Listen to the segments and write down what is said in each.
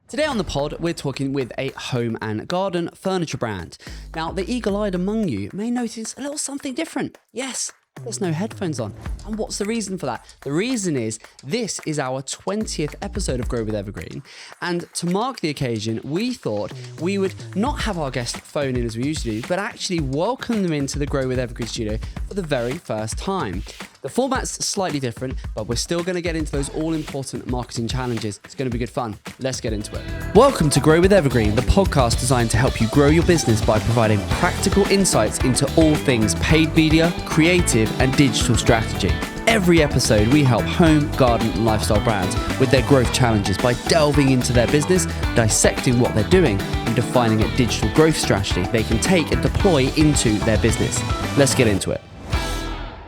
Today on the pod, we're talking with a home and garden furniture brand. Now, the eagle-eyed among you may notice a little something different. Yes, there's no headphones on. And what's the reason for that? The reason is this is our 20th episode of Grow with Evergreen. And to mark the occasion, we thought we would not have our guest phone in as we usually do, but actually welcome them into the Grow with Evergreen studio for the very first time. The format's slightly different, but we're still going to get into those all-important marketing challenges. It's going to be good fun. Let's get into it. Welcome to Grow with Evergreen, the podcast designed to help you grow your business by providing practical insights into all things paid media, creative, and digital strategy. Every episode, we help home, garden, and lifestyle brands with their growth challenges by delving into their business, dissecting what they're doing, and defining a digital growth strategy they can take and deploy into their business. Let's get into it.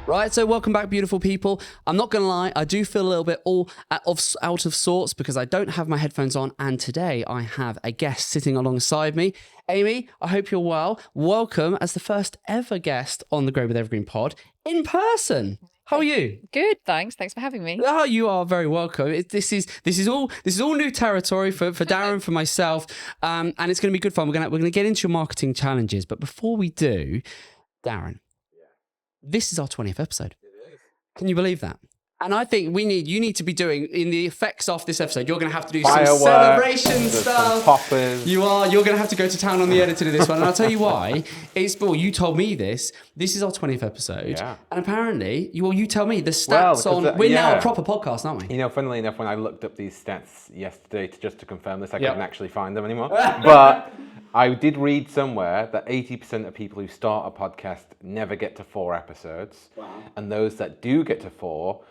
Right, so welcome back, beautiful people. I'm not going to lie, I do feel a little bit out of sorts because I don't have my headphones on, and today I have a guest sitting alongside me. Amy, I hope you're well. Welcome as the first ever guest on the Grow with Evergreen pod in person. How are you? Good, thanks. Thanks for having me. Oh, you are very welcome. This is all new territory for Darren, for myself, and it's going to be good fun. We're going to get into your marketing challenges, but before we do, Darren. This is our 20th episode. It is. Can you believe that? And I think you need to be doing, in the effects of this episode, you're going to have to do some celebration stuff. Poppers. You're going to have to go to town on the editing of this one. And I'll tell you why. You told me this. This is our 20th episode. Yeah. And apparently, you tell me the stats we're now a proper podcast, aren't we? You know, funnily enough, when I looked up these stats yesterday just to confirm this, I couldn't actually find them anymore. But I did read somewhere that 80% of people who start a podcast never get to 4 episodes. Wow. And those that do get to 4,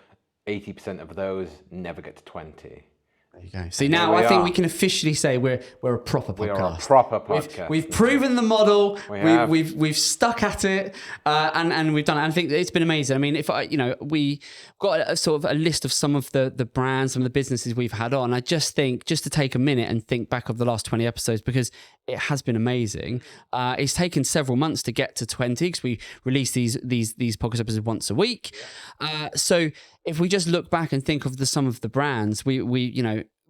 80% of those never get to 20. There you go. See, now I think we can officially say we're a proper podcast. We are a proper podcast. We've proven the model. We've stuck at it, and we've done it. I think it's been amazing. I mean, we got a sort of a list of some of the brands, some of the businesses we've had on. I just think just to take a minute and think back of the last 20 episodes because it has been amazing. It's taken several months to get to 20 because we release these podcast episodes once a week. So if we just look back and think of some of the brands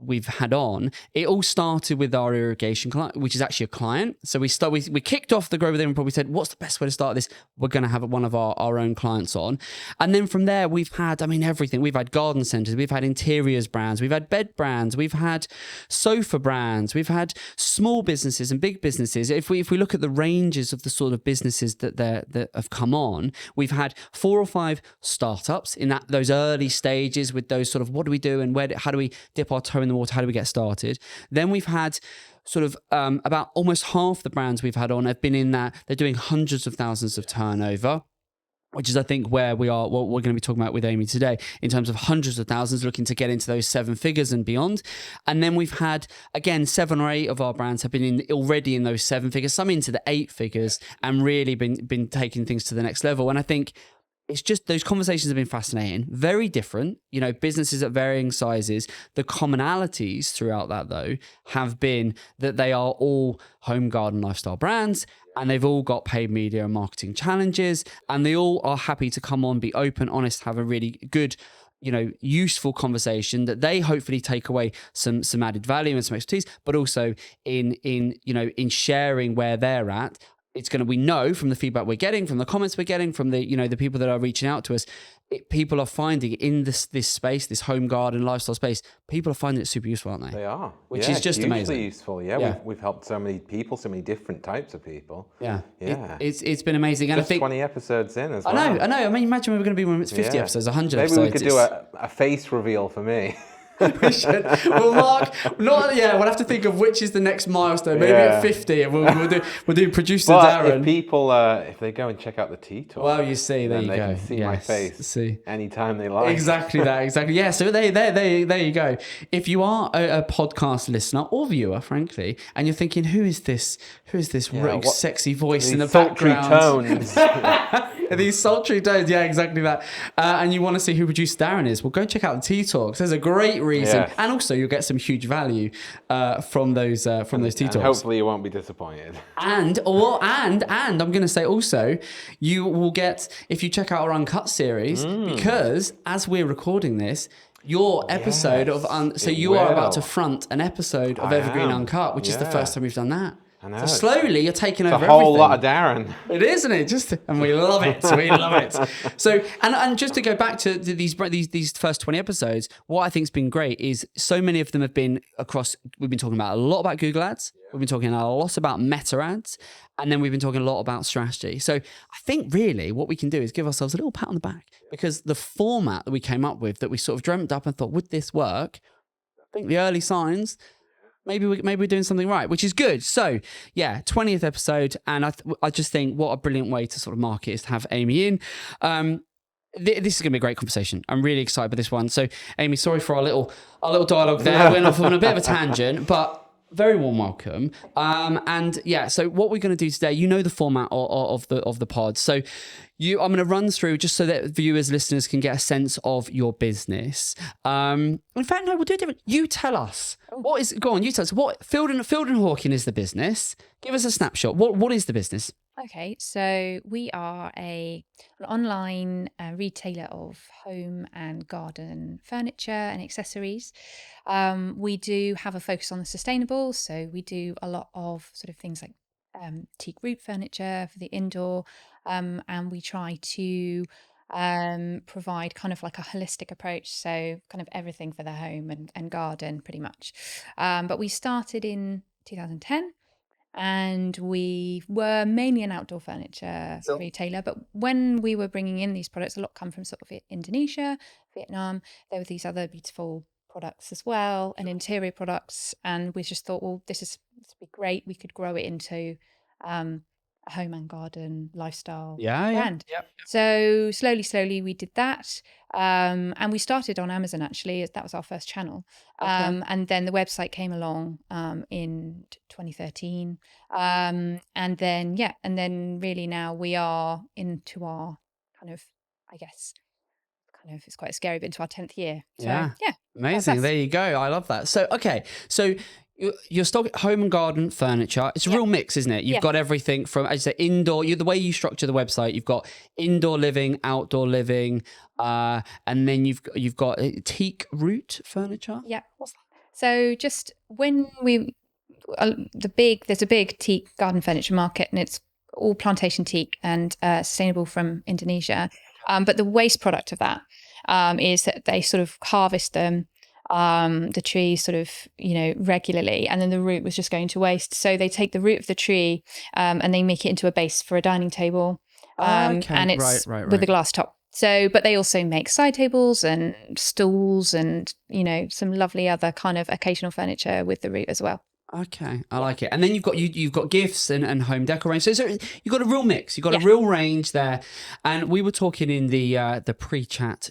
we've had on, it all started with our irrigation client, which is actually a client. So we kicked off the Grow With Evergreen pod. We said, what's the best way to start this? We're going to have one of our own clients on. And then from there, we've had, everything. We've had garden centers, we've had interiors brands, we've had bed brands, we've had sofa brands, we've had small businesses and big businesses. If we look at the ranges of the sort of businesses that have come on, we've had 4 or 5 startups in those early stages with those sort of, what do we do and how do we dip our toe in the water, how do we get started? Then we've had sort of about almost half the brands we've had on have been in that they're doing hundreds of thousands of turnover, which is I think where we are, what we're going to be talking about with Amy today, in terms of hundreds of thousands, looking to get into those 7 figures and beyond. And then we've had, again, 7 or 8 of our brands have been already in those 7 figures, some into the 8 figures, and really been taking things to the next level. And I think it's just those conversations have been fascinating, very different, businesses at varying sizes. The commonalities throughout that, though, have been that they are all home, garden, lifestyle brands, and they've all got paid media and marketing challenges, and they all are happy to come on, be open, honest, have a really good, useful conversation that they hopefully take away some added value and some expertise, but also in sharing where they're at. We know from the feedback we're getting, from the comments we're getting, from the the people that are reaching out to us, people are finding in this space, this home garden lifestyle space, people are finding it super useful, aren't they? They are, which is just amazing. Useful, yeah. We've helped so many people, so many different types of people. Yeah. It's been amazing, and just I think 20 episodes in as well. I know. imagine we were going to be when it's 50 episodes, 100 episodes. Maybe we could do a face reveal for me. We should. Well, Mark, we'll have to think of which is the next milestone. Maybe at 50, and we'll do producer Darren. If people, if they go and check out the Tea Talk, well, you see, there you go. They can see my face anytime they like. Exactly that. Exactly. Yeah. So there you go. If you are a podcast listener or viewer, frankly, and you're thinking, who is this sexy voice in the background? These sultry tones, yeah, exactly that. And you want to see who producer Darren is, well, go check out the Tea Talks. There's a great reason, and also you'll get some huge value from those Tea Talks. Hopefully, you won't be disappointed. And I'm going to say also, you will get, if you check out our Uncut series, because as we're recording this, your episode of so you are about to front an episode of Evergreen Uncut, which is the first time we've done that. I know. So slowly you're taking over a whole everything. lot of Darren. It is, isn't it? And we love it. We love it. So, and just to go back to these first 20 episodes, what I think has been great is so many of them have been across. We've been talking about a lot about Google Ads. We've been talking a lot about Meta Ads, and then we've been talking a lot about strategy. So I think really what we can do is give ourselves a little pat on the back, because the format that we came up with, that we sort of dreamt up and thought, would this work? I think the early signs. Maybe we're doing something right, which is good. So yeah, 20th episode, and I just think what a brilliant way to sort of market is to have Amy in. This is going to be a great conversation. I'm really excited by this one. So Amy, sorry for our little dialogue there. Went off on a bit of a tangent, but very warm welcome. And yeah, so what we're going to do today, you know the format of the pod. So I'm going to run through just so that viewers, listeners can get a sense of your business. In fact, no, we'll do it different. You tell us. Go on, you tell us. What Field and Hawking is the business. Give us a snapshot. What is the business? Okay, so we are an online retailer of home and garden furniture and accessories. We do have a focus on the sustainable, so we do a lot of sort of things like teak root furniture for the indoor, and we try to provide kind of like a holistic approach, so kind of everything for the home and garden pretty much. But we started in 2010. And we were mainly an outdoor furniture retailer, but when we were bringing in these products, a lot come from sort of Indonesia, Vietnam. There were these other beautiful products as well, and interior products, and we just thought, well, this would be great. We could grow it into a home and garden lifestyle brand. Yep. So slowly we did that, and we started on Amazon actually. That was our first channel. And then the website came along in 2013, and then really now we are into our kind of, I guess, it's quite scary, but into our 10th year. So, yeah, amazing. There you go. I love that. So okay, so your stock home and garden furniture, it's a real mix, isn't it? You've got everything from, as you say, indoor. The way you structure the website, you've got indoor living, outdoor living, and then you've got teak root furniture. Yeah. What's that? So just when there's a big teak garden furniture market, and it's all plantation teak and sustainable from Indonesia. But the waste product of that is that they sort of harvest them. The tree sort of, regularly, and then the root was just going to waste. So they take the root of the tree and they make it into a base for a dining table, and it's with a glass top. So, but they also make side tables and stools and, some lovely other kind of occasional furniture with the root as well. Okay, I like it. And then you've got gifts and home decor. So you've got a real mix. You've got a real range there. And we were talking in the pre-chat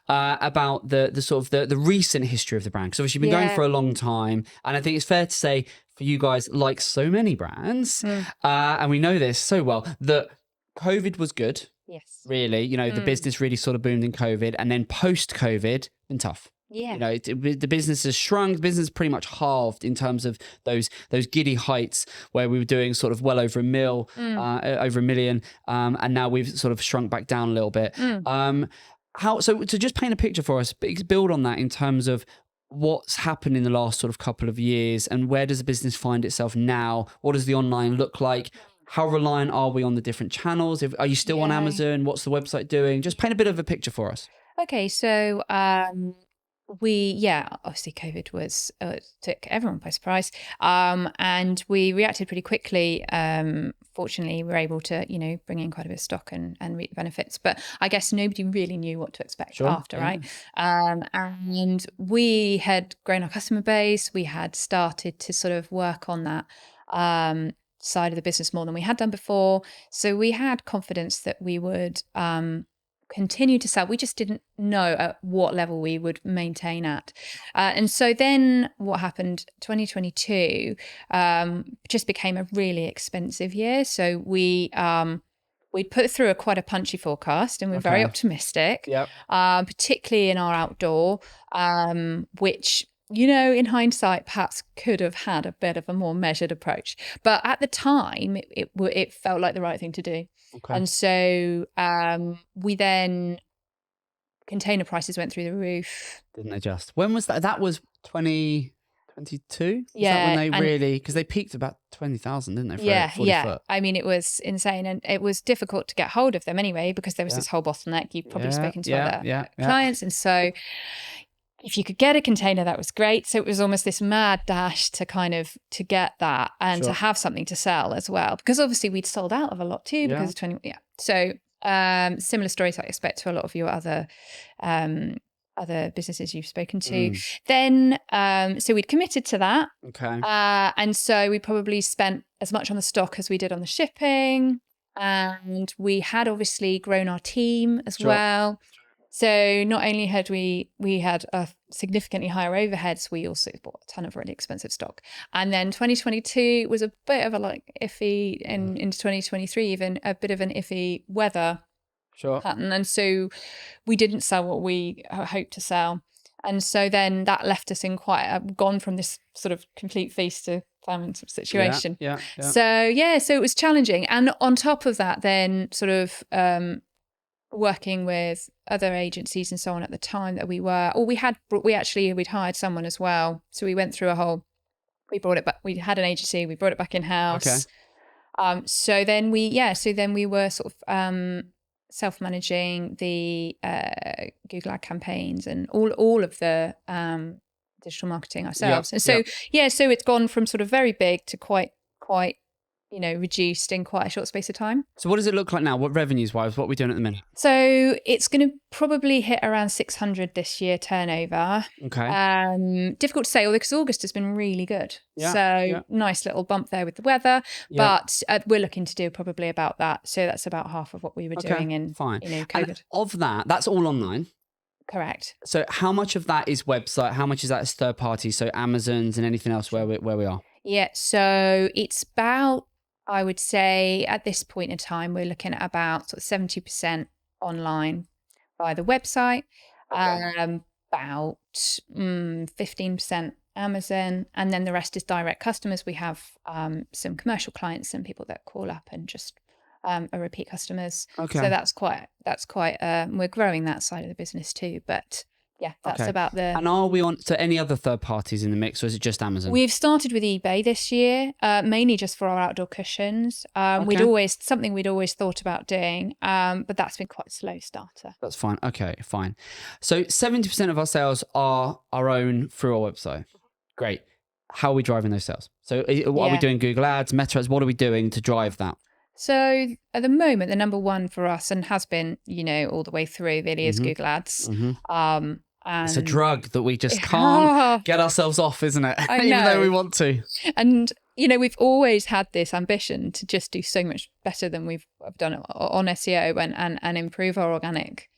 about the sort of the recent history of the brand, because obviously you've been going for a long time. And I think it's fair to say for you guys, like so many brands, and we know this so well, that COVID was good. Yes. Really, the business really sort of boomed in COVID, and then post-COVID, been tough. Yeah. The business has shrunk. The business pretty much halved in terms of those giddy heights where we were doing sort of well over over $1 million, and now we've sort of shrunk back down a little bit. So to just paint a picture for us, build on that in terms of what's happened in the last sort of couple of years, and where does the business find itself now? What does the online look like? How reliant are we on the different channels? Are you still on Amazon? What's the website doing? Just paint a bit of a picture for us. Okay, so obviously COVID was took everyone by surprise, and we reacted pretty quickly. Fortunately, we were able to bring in quite a bit of stock and reap the benefits, but I guess nobody really knew what to expect after, right? And we had grown our customer base. We had started to sort of work on that side of the business more than we had done before, so we had confidence that we would continue to sell. We just didn't know at what level we would maintain at. And so then what happened, 2022 just became a really expensive year. So we'd put through quite a punchy forecast, and we're very optimistic, particularly in our outdoor, which, in hindsight, perhaps could have had a bit of a more measured approach. But at the time, it felt like the right thing to do. Okay. And so we then container prices went through the roof. Didn't adjust. When was that? That was 2022? Yeah. Is that when they really, because they peaked about 20,000, didn't they? For 40 foot. I mean, it was insane, and it was difficult to get hold of them anyway, because there was this whole bottleneck. You've probably spoken to other clients. And so if you could get a container, that was great. So it was almost this mad dash to to get that and to have something to sell as well, because obviously we'd sold out of a lot too because of 20. Yeah. So similar stories I expect to a lot of your other businesses you've spoken to. Then, so we'd committed to that. Okay. And so we probably spent as much on the stock as we did on the shipping. And we had obviously grown our team as well. So not only had we had a significantly higher overheads, we also bought a ton of really expensive stock. And then 2022 was a bit of a iffy, and into 2023 even a bit of an iffy weather pattern. And so we didn't sell what we hoped to sell. And so then that left us in gone from this sort of complete feast to famine situation. So it was challenging. And on top of that, then sort of working with other agencies and so on at the time that we'd hired someone as well. So we went through we brought it back. We had an agency, we brought it back in house. Okay. So then we were sort of self-managing the Google ad campaigns and all of the digital marketing ourselves. And so so it's gone from sort of very big to quite reduced in quite a short space of time. So what does it look like now? What revenues wise? What are we doing at the minute? So it's going to probably hit around 600 this year turnover. Okay. Difficult to say, because August has been really good. Nice little bump there with the weather. But we're looking to do probably about that. So that's about half of what we were doing in COVID. And of that, that's all online. Correct. So how much of that is website? How much is that is third party? So Amazon's and anything else where we are? Yeah. So it's about, I would say at this point in time, we're looking at about sort of 70% online via the website, about 15% Amazon, and then the rest is direct customers. We have some commercial clients and people that call up and just are repeat customers. Okay. So that's quite we're growing that side of the business too, but yeah, that's about the... And are we on to any other third parties in the mix, or is it just Amazon? We've started with eBay this year, mainly just for our outdoor cushions. We'd always thought about doing, but that's been quite a slow starter. That's fine. Okay, fine. So 70% of our sales are our own through our website. Great. How are we driving those sales? So what are we doing? Google Ads, Meta Ads, what are we doing to drive that? So at the moment, the number one for us, and has been, all the way through, really is Google Ads. It's a drug that we just can't get ourselves off, isn't it? Even though we want to. And, we've always had this ambition to just do so much better than we've done on SEO and improve our organic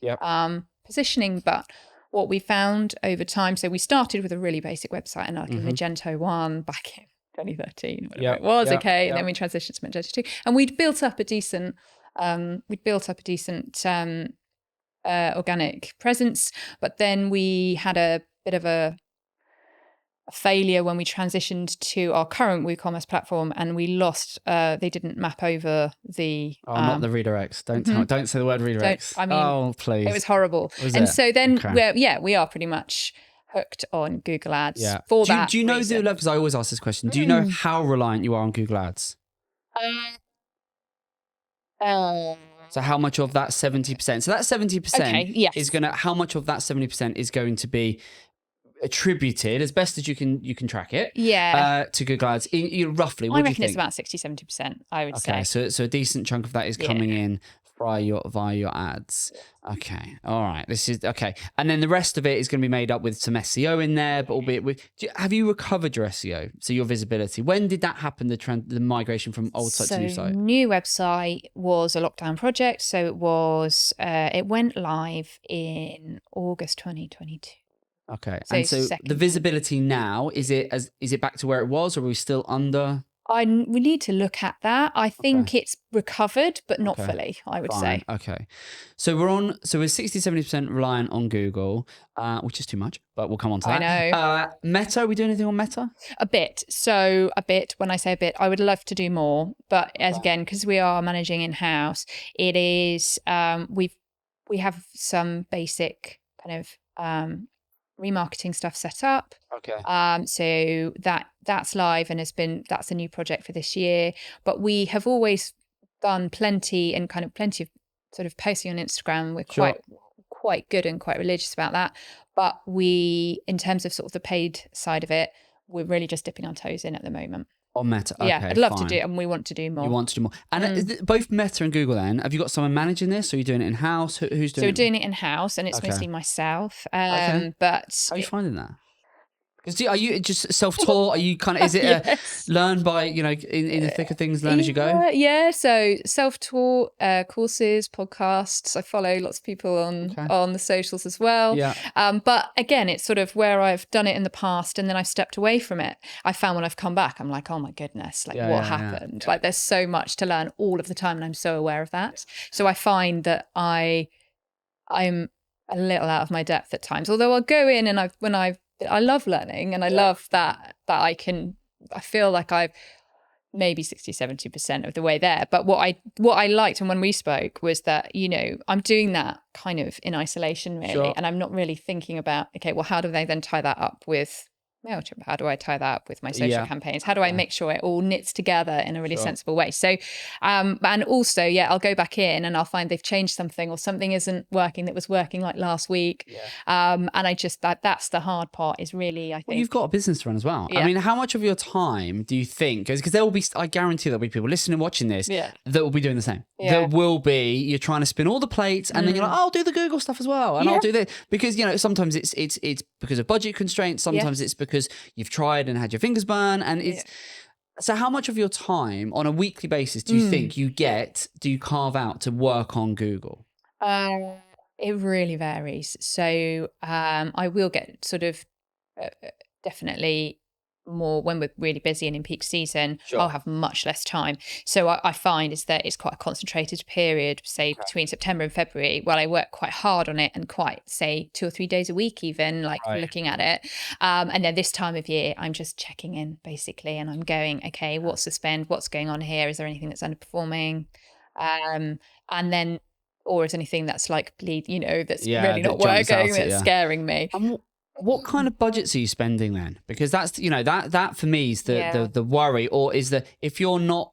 positioning. But what we found over time, so we started with a really basic website and like a Magento 1 back in 2013, whatever it was, and then we transitioned to Magento 2. And we'd built up a decent organic presence, but then we had a bit of a failure when we transitioned to our current WooCommerce platform, and we lost they didn't map over the not the redirects. Don't say the word redirects. Oh please, it was horrible. So then we are pretty much hooked on Google Ads for that. Do you know the level? Because I always ask this question. Do you know how reliant you are on Google Ads? So how much of that 70%? So that 70% is going to, how much of that 70% is going to be attributed, as best as you can track it, to Google Ads, roughly? What do you think? It's about 60-70%, I would say. Okay, so a decent chunk of that is coming in via your ads. Okay, all right. This is okay, and then the rest of it is going to be made up with some SEO in there, but albeit have you recovered your SEO, so your visibility? When did that happen? The migration from old site to new site. New website was a lockdown project, so it was. It went live in August 2022. Okay, and so the visibility now is it back to where it was, or are we still under? We need to look at that. I think it's recovered, but not fully, I would say. Okay. So we're 60-70% reliant on Google, which is too much, but we'll come on to that. I know. Meta, are we doing anything on Meta? A bit. So a bit, when I say a bit, I would love to do more. But again, because we are managing in-house, it is, we have some basic kind of remarketing stuff set up. Okay. So that's live and that's a new project for this year. But we have always done plenty of sort of posting on Instagram. We're quite good and quite religious about that. But in terms of sort of the paid side of it, we're really just dipping our toes in at the moment. On Meta, okay, yeah, I'd love to do it, and we want to do more. You want to do more, and both Meta and Google. Then, have you got someone managing this, or are you doing it in house? Who's doing it? So we're doing it in house, and it's mostly myself. But how are you finding that? Because are you just self-taught? Are you kind of, is it yes. Learn by, in the thick of things, learn as you go? Yeah, so self-taught courses, podcasts. I follow lots of people on the socials as well. Yeah. But again, it's sort of where I've done it in the past and then I've stepped away from it. I found when I've come back, I'm like, oh my goodness, what happened? Yeah. Like there's so much to learn all of the time and I'm so aware of that. So I find that I'm a little out of my depth at times. Although I'll go in and I love learning and I love that I feel like I've maybe 60-70% of the way there. But what I liked, and when we spoke, was that, I'm doing that kind of in isolation really. Sure. And I'm not really thinking about, okay, well, how do they then tie that up with MailChimp? How do I tie that up with my social campaigns? How do I make sure it all knits together in a really sensible way? So, and also, I'll go back in and I'll find they've changed something or something isn't working that was working like last week. Yeah. And I just, that's the hard part is really, I think. Well, you've got a business to run as well. Yeah. I mean, how much of your time do you think, because there will be, I guarantee there'll be people listening and watching this that will be doing the same. Yeah. There will be, you're trying to spin all the plates and then you're like, I'll do the Google stuff as well. And I'll do this because, sometimes it's because of budget constraints. Sometimes it's because you've tried and had your fingers burn, and it's so how much of your time on a weekly basis do you think you carve out to work on Google? It really varies. So I will get sort of definitely more when we're really busy and in peak season. Sure. I'll have much less time. So I find is that it's quite a concentrated period, say between September and February, while I work quite hard on it and quite, say, 2 or 3 days a week even, looking at it. And then this time of year, I'm just checking in basically, and I'm going, okay, what's the spend? What's going on here? Is there anything that's underperforming? And then, or is anything that's likely, that's really not working, that's scaring me. What kind of budgets are you spending then? Because that's, that for me is the worry, or is that if you're not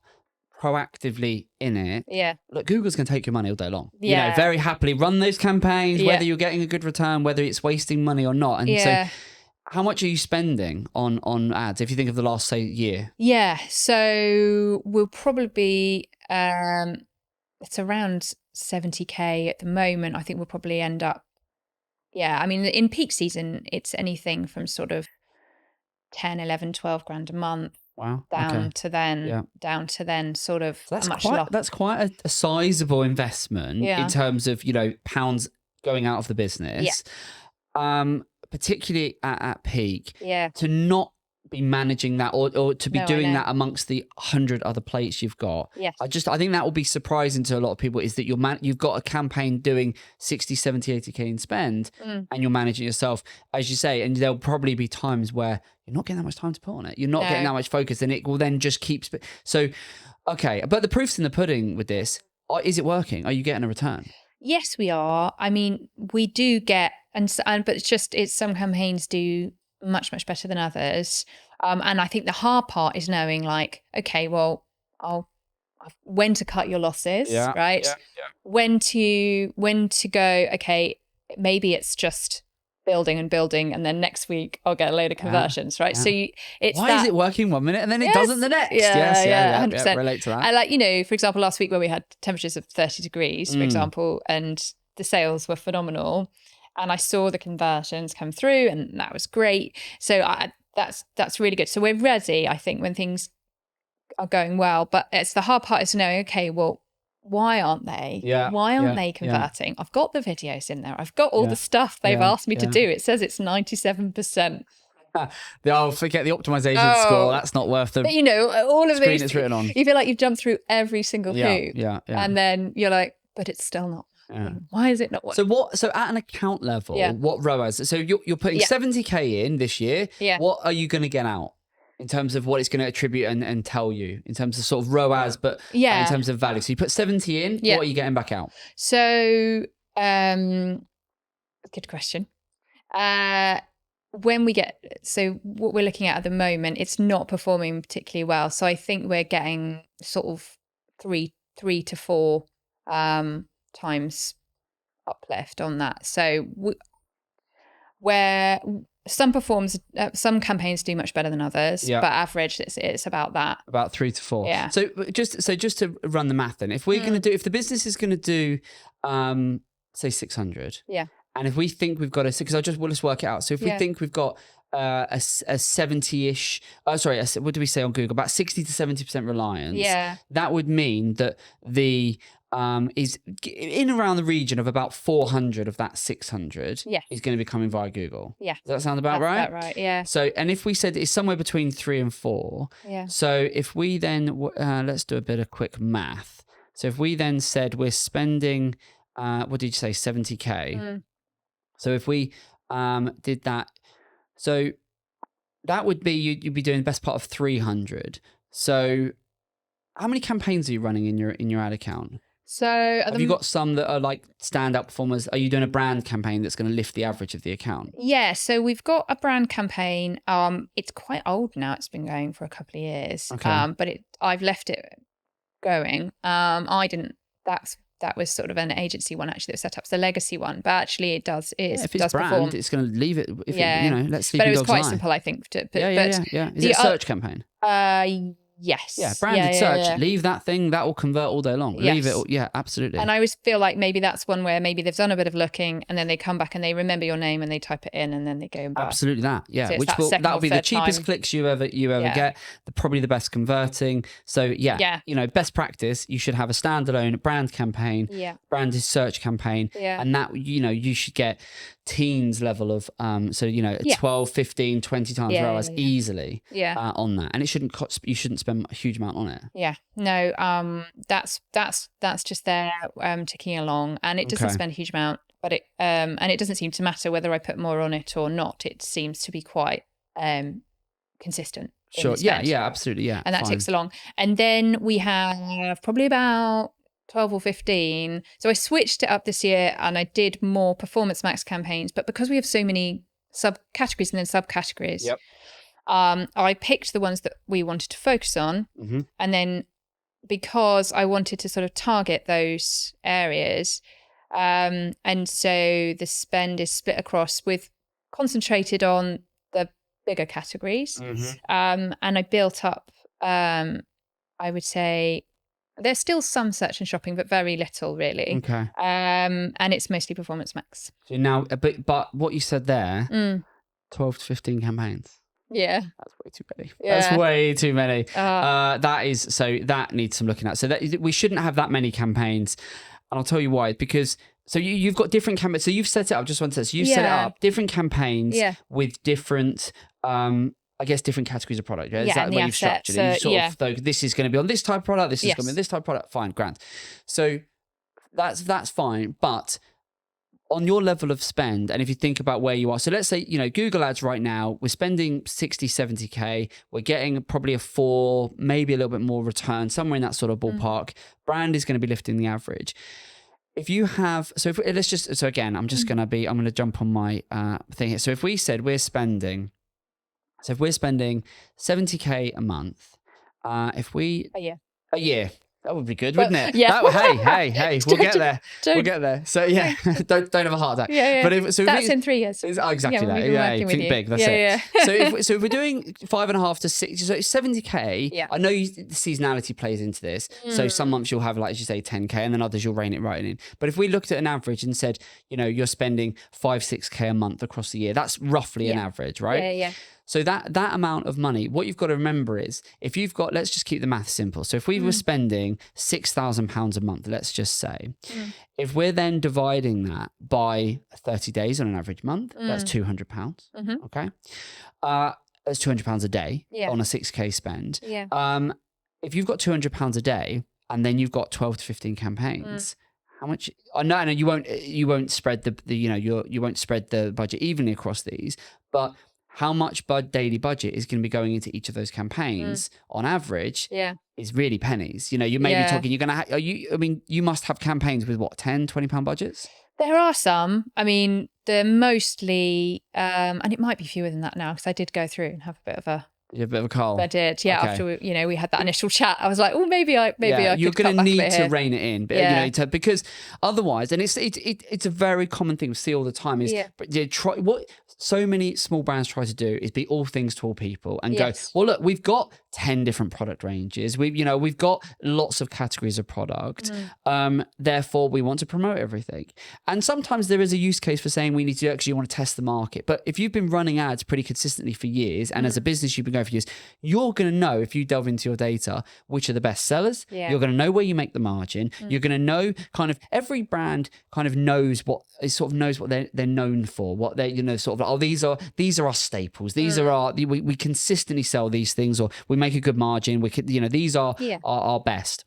proactively in it, look, Google's going to take your money all day long. Very happily run those campaigns, whether you're getting a good return, whether it's wasting money or not. And so how much are you spending on ads if you think of the last, say, year? Yeah, so we'll probably be, it's around 70K at the moment. I think we'll probably end up, I mean, in peak season, it's anything from sort of 10, 11, 12 grand a month. Wow. Down to then sort of that's quite a sizable investment in terms of, pounds going out of the business. Yeah. Particularly at peak. Yeah. To not be managing that or to be doing that amongst the 100 other plates you've got. Yes. I think that will be surprising to a lot of people, is that you've got a campaign doing 60, 70, 80K in spend and you're managing yourself, as you say, and there'll probably be times where you're not getting that much time to put on it. You're not getting that much focus, and it will then just keep... So, okay, but the proof's in the pudding with this. Is it working? Are you getting a return? Yes, we are. I mean, we do get... but it's some campaigns do much better than others, and I think the hard part is knowing, like, okay, well, when to cut your losses, right? When to go, okay, maybe it's just building, and then next week I'll get a load of conversions, right? So why is it working 1 minute and then it doesn't the next? Yeah, 100%. Relate to that. And for example, last week where we had temperatures of 30 degrees, for example, and the sales were phenomenal. And I saw the conversions come through, and that was great. So that's really good. So we're ready, I think, when things are going well. But it's the hard part is knowing, okay, well, why aren't they? Yeah. Why aren't they converting? I've got the videos in there. I've got all the stuff they've asked me to do. It says it's 97%. I'll forget the optimization score. That's not worth the. But all of these. It's written on. You feel like you've jumped through every single hoop. Yeah. And then you're like, but it's still not. Yeah. Why is it not working? So at an account level, what ROAS? So you're putting 70K in this year. Yeah. What are you going to get out in terms of what it's going to attribute and tell you in terms of sort of ROAS, but in terms of value? So you put 70 in. What are you getting back out? So Good question. When we get, so what we're looking at the moment, it's not performing particularly well. So I think we're getting sort of three to four times uplift on that. So where some campaigns do much better than others, but average it's about that. About 3 to 4. Yeah. So just to run the math then, if we're going to do, if the business is going to do, say 600. Yeah. And if we think we've got because we'll just work it out. So if we think we've got a 70-ish, what do we say on Google? About 60 to 70% reliance. Yeah. That would mean that the is in around the region of about 400 of that 600 is going to be coming via Google. Yeah. Does that sound about right? That's right, yeah. So, and if we said it's somewhere between 3 and 4. Yeah. So if we then, let's do a bit of quick math. So if we then said we're spending, what did you say, 70K? So if we did that, so that would be, you'd be doing the best part of 300. So how many campaigns are you running in your ad account? So have you got some that are like standout performers? Are you doing a brand campaign that's going to lift the average of the account? Yeah, so we've got a brand campaign. It's quite old now. It's been going for a couple of years. Okay. But I've left it going. I didn't. That was sort of an agency one actually that was set up. It's the legacy one, but actually it does. If it's brand, perform. It's going to leave it. If let's sleep. But it was quite simple, I think. Yeah. Is it a search campaign? Yes. Yeah, branded search. Leave that thing. That will convert all day long. Yes. Leave it. Yeah, absolutely. And I always feel like maybe that's one where maybe they've done a bit of looking and then they come back and they remember your name and they type it in and then they go back. Absolutely that. Yeah. So which that'll be the cheapest clicks you ever get. Probably the best converting. So best practice, you should have a standalone brand campaign, branded search campaign. Yeah. And that, you should get teens level of 12, 15, 20 times ROAS easily on that. And it shouldn't cost, you shouldn't spend a huge amount on it. Yeah. No, that's just there ticking along, and it doesn't spend a huge amount, but it and it doesn't seem to matter whether I put more on it or not. It seems to be quite consistent. Sure. Yeah, absolutely. Yeah. And that ticks along. And then we have probably about 12 or 15. So I switched it up this year and I did more Performance Max campaigns, but because we have so many subcategories and then subcategories, I picked the ones that we wanted to focus on. Mm-hmm. And then because I wanted to sort of target those areas, and so the spend is split across with concentrated on the bigger categories. Mm-hmm. And I built up, I would say, there's still some search and shopping, but very little really. Okay. And it's mostly Performance Max. So now, but what you said there, 12 to 15 campaigns. Yeah. That's way too many. Yeah. That's way too many. That needs some looking at. So that we shouldn't have that many campaigns. And I'll tell you why. Because you've got different campaigns. So you've set it up, just one to say. So you've set it up, different campaigns with different I guess different categories of product. Yeah? Is that the way you've structured it? You sort of, this is going to be on this type of product, this is going to be on this type of product. Fine, grand. So that's fine. But on your level of spend, and if you think about where you are, so let's say, Google Ads right now, we're spending 60, 70K. We're getting probably a 4, maybe a little bit more return, somewhere in that sort of ballpark. Brand is going to be lifting the average. If you have, I'm going to jump on my thing here. So if we said we're spending 70K a month, a year, that would be good, wouldn't it? Yeah. Hey, we'll get there. We'll get there. So yeah, don't have a heart attack. Yeah. But that's in 3 years. Exactly that. Yeah, think big. That's it. Yeah. So if we're doing 5.5 to 6, so 70K. Yeah. I know the seasonality plays into this. So some months you'll have, like as you say, 10K, and then others you'll rein it right in. But if we looked at an average and said, you're spending 5-6K a month across the year, that's roughly an average, right? Yeah. So that amount of money, what you've got to remember is, if you've got, let's just keep the math simple. So if we were spending £6,000 a month, let's just say, if we're then dividing that by 30 days on an average month, that's £200. Mm-hmm. Okay. That's £200 a day on a 6K spend. Yeah. If you've got £200 a day and then you've got 12 to 15 campaigns, how much? No, you won't spread you won't spread the budget evenly across these, but how much daily budget is going to be going into each of those campaigns on average is really pennies. You may be talking, you're going to you must have campaigns with what, £10, £20 budgets? There are some. I mean, they're mostly, and it might be fewer than that now because I did go through and have a bit of a. You're a bit of a cull. I did, yeah. Okay. After we had that initial chat, I was like, oh, maybe I you're going to need to rein it in, but, Yeah. Because otherwise, and it's a very common thing we see all the time is, but what so many small brands try to do is be all things to all people and go, well, look, we've got 10 different product ranges. We've got lots of categories of product. Therefore, we want to promote everything. And sometimes there is a use case for saying we need to actually want to test the market. But if you've been running ads pretty consistently for years, and as a business you've been going for years, you're going to know, if you delve into your data, which are the best sellers. Yeah. You're going to know where you make the margin. You're going to know kind of every brand kind of knows what they're known for, what they sort of, oh, these are our staples. These are our, we consistently sell these things, or we make a good margin. We could, these are our best.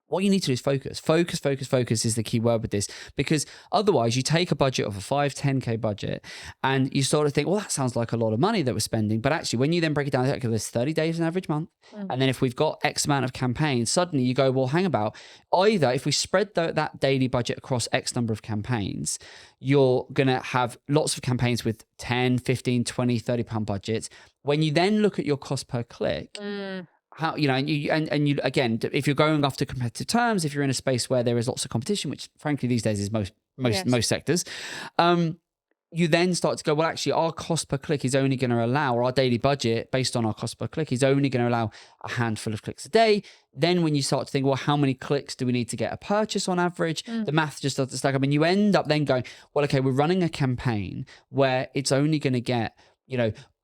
What you need to do is focus. Focus is the key word with this, because otherwise you take a budget of a 5-10K budget and you sort of think, well, that sounds like a lot of money that we're spending. But actually, when you then break it down, okay, there's 30 days an average month. And then if we've got X amount of campaigns, suddenly you go, well, hang about. Either if we spread that daily budget across X number of campaigns, you're going to have lots of campaigns with 10, 15, 20, 30 pound budgets. When you then look at your cost per click, how and you again, if you're going after competitive terms, if you're in a space where there is lots of competition, which frankly these days is most sectors, you then start to go, well, actually our cost per click is only going to allow, or our daily budget based on our cost per click is only going to allow a handful of clicks a day. Then when you start to think, well, how many clicks do we need to get a purchase on average? The math just starts to stack up, and you end up then going, well, okay, we're running a campaign where it's only going to get,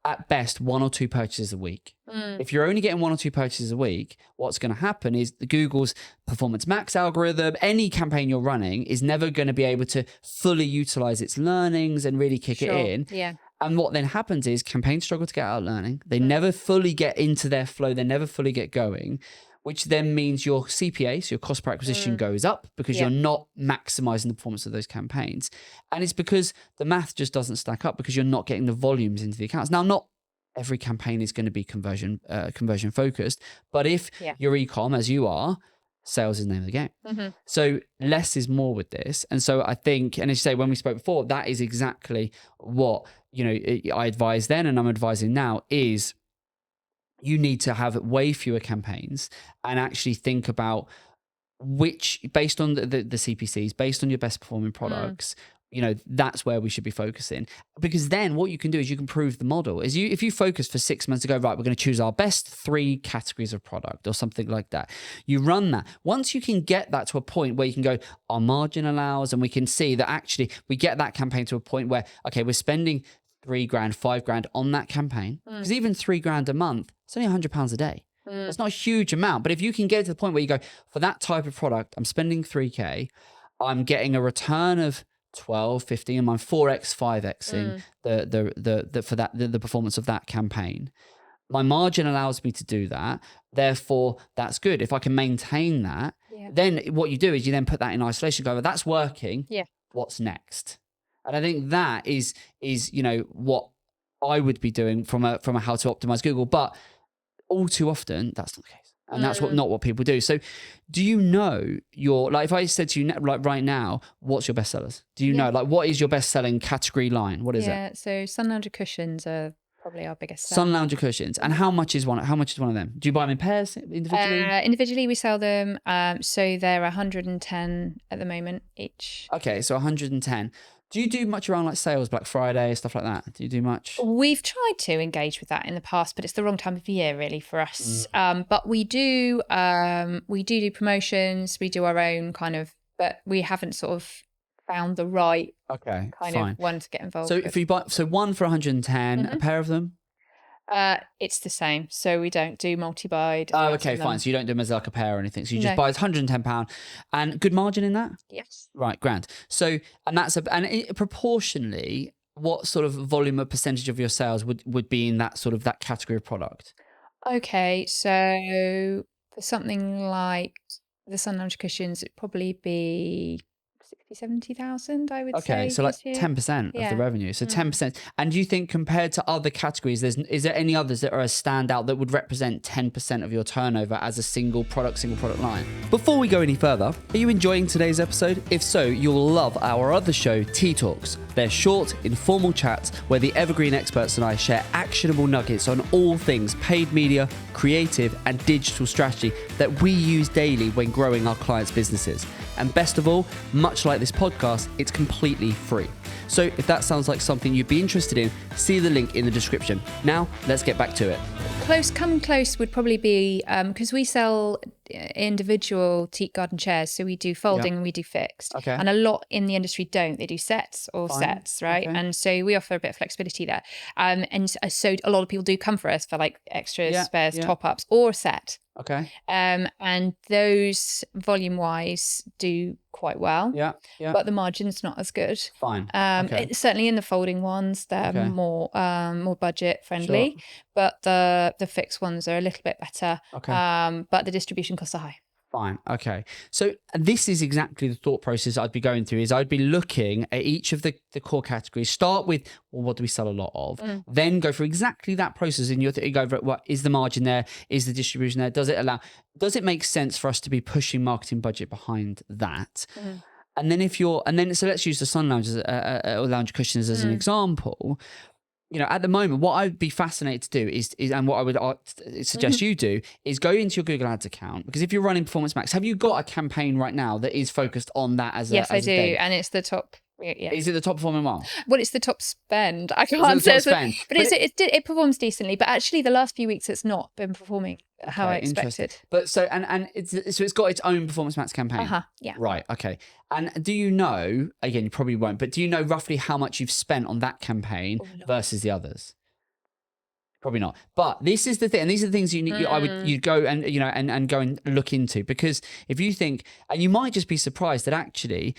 at best 1 or 2 purchases a week. If you're only getting 1 or 2 purchases a week, what's going to happen is the Google's Performance Max algorithm, any campaign you're running is never going to be able to fully utilize its learnings and really kick it in. Yeah. And what then happens is campaigns struggle to get out learning. They never fully get into their flow. They never fully get going, which then means your CPA, so your cost per acquisition, goes up because you're not maximizing the performance of those campaigns. And it's because the math just doesn't stack up because you're not getting the volumes into the accounts. Now, not every campaign is going to be conversion focused, but if you're e-com, as you are, sales is the name of the game. So less is more with this. And so I think, and as you say, when we spoke before, that is exactly what, I advised then and I'm advising now is, you need to have way fewer campaigns and actually think about which, based on the CPCs, based on your best performing products, that's where we should be focusing. Because then what you can do is you can prove the model. If you focus for 6 months to go, right, we're going to choose our best 3 categories of product or something like that. You run that. Once you can get that to a point where you can go, our margin allows, and we can see that actually we get that campaign to a point where, okay, we're spending $3,000, $5,000 on that campaign. Because even $3,000 a month, it's only £100 a day. It's not a huge amount, but if you can get to the point where you go, for that type of product, I'm spending 3K, I'm getting a return of 12, 15, and I'm 4x, 5xing the performance of that campaign. My margin allows me to do that. Therefore, that's good. If I can maintain that, then what you do is you then put that in isolation, go, well, that's working. Yeah. What's next? And I think that is what I would be doing from a how to optimize Google. But all too often, that's not the case. And that's not what people do. So do you know if I said to you like right now, what's your best sellers? Do you know, like, what is your best selling category line? What is it? Yeah, so sun lounger cushions are probably our biggest seller. Sun lounger cushions. And how much is one of them? Do you buy them in pairs individually? Individually we sell them. So they're 110 at the moment each. Okay, so 110. Do you do much around like sales, Black Friday, stuff like that? Do you do much? We've tried to engage with that in the past, but it's the wrong time of year really for us. But we do promotions. We do our own kind of, but we haven't sort of found the right kind of one to get involved. So with. if you buy, one for 110, a pair of them. It's the same. So we don't do multi-buy. Oh, okay, fine. So you don't do them as like a pair or anything. So you just buy £110 and good margin in that? Yes. Right, grand. So, and proportionally, what sort of volume or percentage of your sales would be in that sort of that category of product? Okay, so for something like the sun lounger cushions, it'd probably be 70,000, I would say. Okay, so like this year. 10% of Yeah. the revenue. So 10%. And do you think compared to other categories, is there any others that are a standout that would represent 10% of your turnover as a single product line? Before we go any further, are you enjoying today's episode? If so, you'll love our other show, Tea Talks. They're short, informal chats where the Evergreen experts and I share actionable nuggets on all things paid media, creative, and digital strategy that we use daily when growing our clients' businesses. And best of all, much like this podcast, it's completely free. So if that sounds like something you'd be interested in, see the link in the description. Now, let's get back to it. Come close would probably be, because we sell individual teak garden chairs. So we do folding and we do fixed. Okay. And a lot in the industry don't. They do sets or sets, right? Okay. And so we offer a bit of flexibility there. And so a lot of people do come for us for like extras, spares, top-ups, or a set. Okay. And those volume-wise do quite well. Yeah. But the margin's not as good. Fine. Certainly in the folding ones, they're more budget friendly, but the fixed ones are a little bit better. Okay. But the distribution costs are high. Fine. Okay. So this is exactly the thought process I'd be going through. Is I'd be looking at each of the core categories. Start with, well, what do we sell a lot of? Then go through exactly that process, and you go over what is the margin there? Is the distribution there? Does it make sense for us to be pushing marketing budget behind that? And then so let's use the sun lounges or lounge cushions as an example. You know, at the moment, what I'd be fascinated to do is and what I would suggest you do is go into your Google Ads account, because if you're running Performance Max, have you got a campaign right now that is focused on that as yes, I do, and it's the top. Yeah. Is it the top performing one? Well, it's the top spend. I can't say but it performs decently. But actually, the last few weeks, it's not been performing how I expected. But so it's got its own Performance Max campaign. Yeah. Right. Okay. And do you know? Again, you probably won't. But do you know roughly how much you've spent on that campaign versus the others? Probably not. But this is the thing, and these are the things you'd go and and go and look into, because if you think, and you might just be surprised that actually.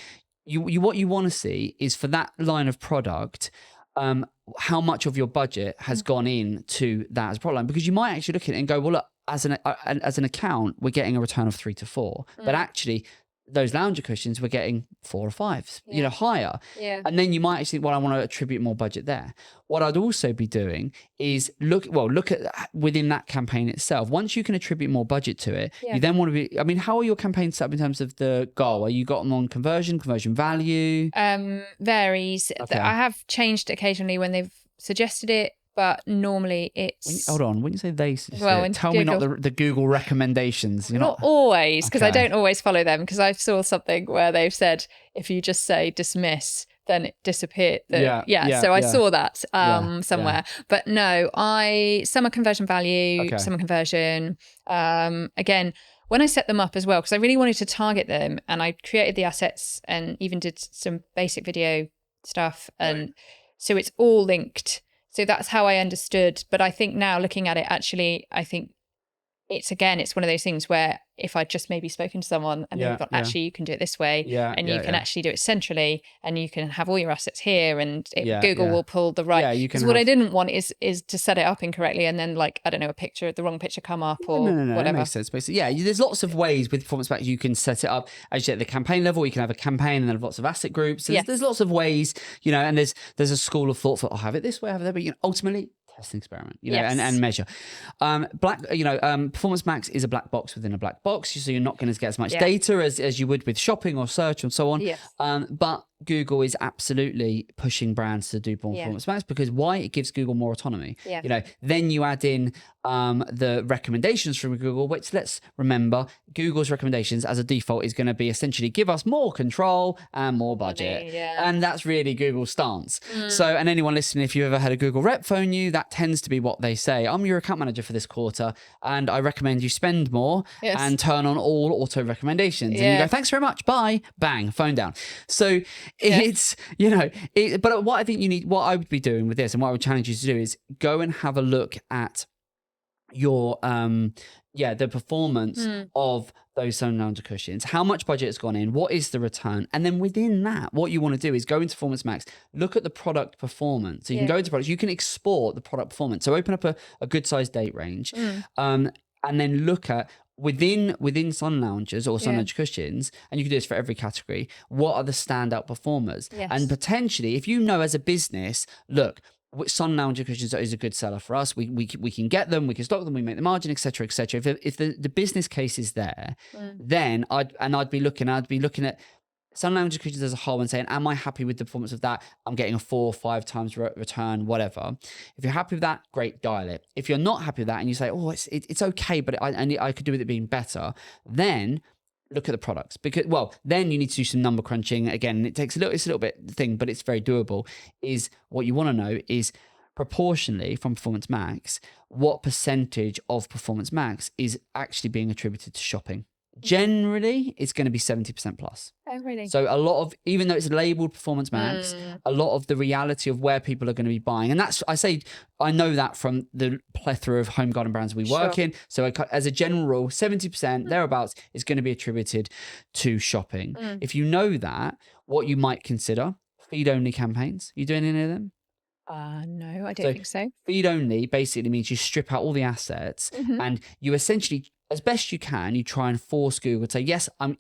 What you want to see is for that line of product, how much of your budget has gone in to that as a product line, because you might actually look at it and go, well, look, as an account, we're getting a return of 3 to 4, but actually those lounger cushions we're getting 4 or 5, higher. Yeah. And then you might actually think, well, I want to attribute more budget there. What I'd also be doing is look at within that campaign itself. Once you can attribute more budget to it, you then want to be, I mean, how are your campaigns set up in terms of the goal? Are you got them on conversion value? Varies. Okay. I have changed occasionally when they've suggested it. But normally it's... Hold on, when you say they... tell me not the Google recommendations. Not always, because I don't always follow them, because I saw something where they've said, if you just say dismiss, then it disappeared. So I saw that somewhere. But no, some are conversion value, some are conversion. Again, when I set them up as well, because I really wanted to target them, and I created the assets and even did some basic video stuff. And so it's all linked. So that's how I understood. But I think now looking at it, actually, I think it's one of those things where if I'd just maybe spoken to someone and they've gone, actually, you can do it this way, and you can actually do it centrally, and you can have all your assets here, and Google will pull the right. Because what I didn't want is to set it up incorrectly, and then the wrong picture come up or whatever. That makes sense. Basically, there's lots of ways with Performance Max you can set it up. As you say, at the campaign level, you can have a campaign and then have lots of asset groups. There's lots of ways, and there's a school of thought for, I'll have it this way, have it that, but ultimately. Test and experiment, and measure. Performance Max is a black box within a black box, so you're not going to get as much data as you would with shopping or search and so on. Yes. But Google is absolutely pushing brands to do Performance Max, because why? It gives Google more autonomy. Yeah. Then you add in the recommendations from Google, which, let's remember, Google's recommendations as a default is going to be essentially give us more control and more budget. And that's really Google's stance. So, and anyone listening, if you ever had a Google rep phone you, that tends to be what they say. I'm your account manager for this quarter, and I recommend you spend more and turn on all auto recommendations. And you go, thanks very much, bye, bang, phone down. So it's, but what I think you need, what I would be doing with this and what I would challenge you to do is go and have a look at your the performance of those sun lounger cushions, how much budget has gone in, what is the return, and then within that, what you want to do is go into Performance Max, look at the product performance. So you can go into products, you can export the product performance. So open up a good sized date range, and then look at within sun loungers or sun lounge cushions, and you can do this for every category, what are the standout performers? And potentially, if you know as a business, look, sun lounger cushions is a good seller for us. We can get them, we can stock them, we make the margin, etc., etc. If the business case is there, then I'd be looking at sun lounger cushions as a whole and saying, am I happy with the performance of that? I'm getting a 4 or 5 times return, whatever. If you're happy with that, great, dial it. If you're not happy with that and you say, oh, it's okay, but I could do with it being better, then look at the products, because, well, then you need to do some number crunching. Again, it's a little bit thing, but it's very doable. Is what you want to know is proportionally from Performance Max, what percentage of Performance Max is actually being attributed to shopping. Generally, it's going to be 70% plus. Oh, really? So a lot of, even though it's labeled Performance Max, a lot of the reality of where people are going to be buying, and that's, I know that from the plethora of home garden brands we work in. So as a general rule, 70% thereabouts is going to be attributed to shopping. If you know that, what you might consider, feed only campaigns. You doing any of them? No, I don't think so. Feed only basically means you strip out all the assets and you essentially, as best you can, you try and force Google to say, yes, I'm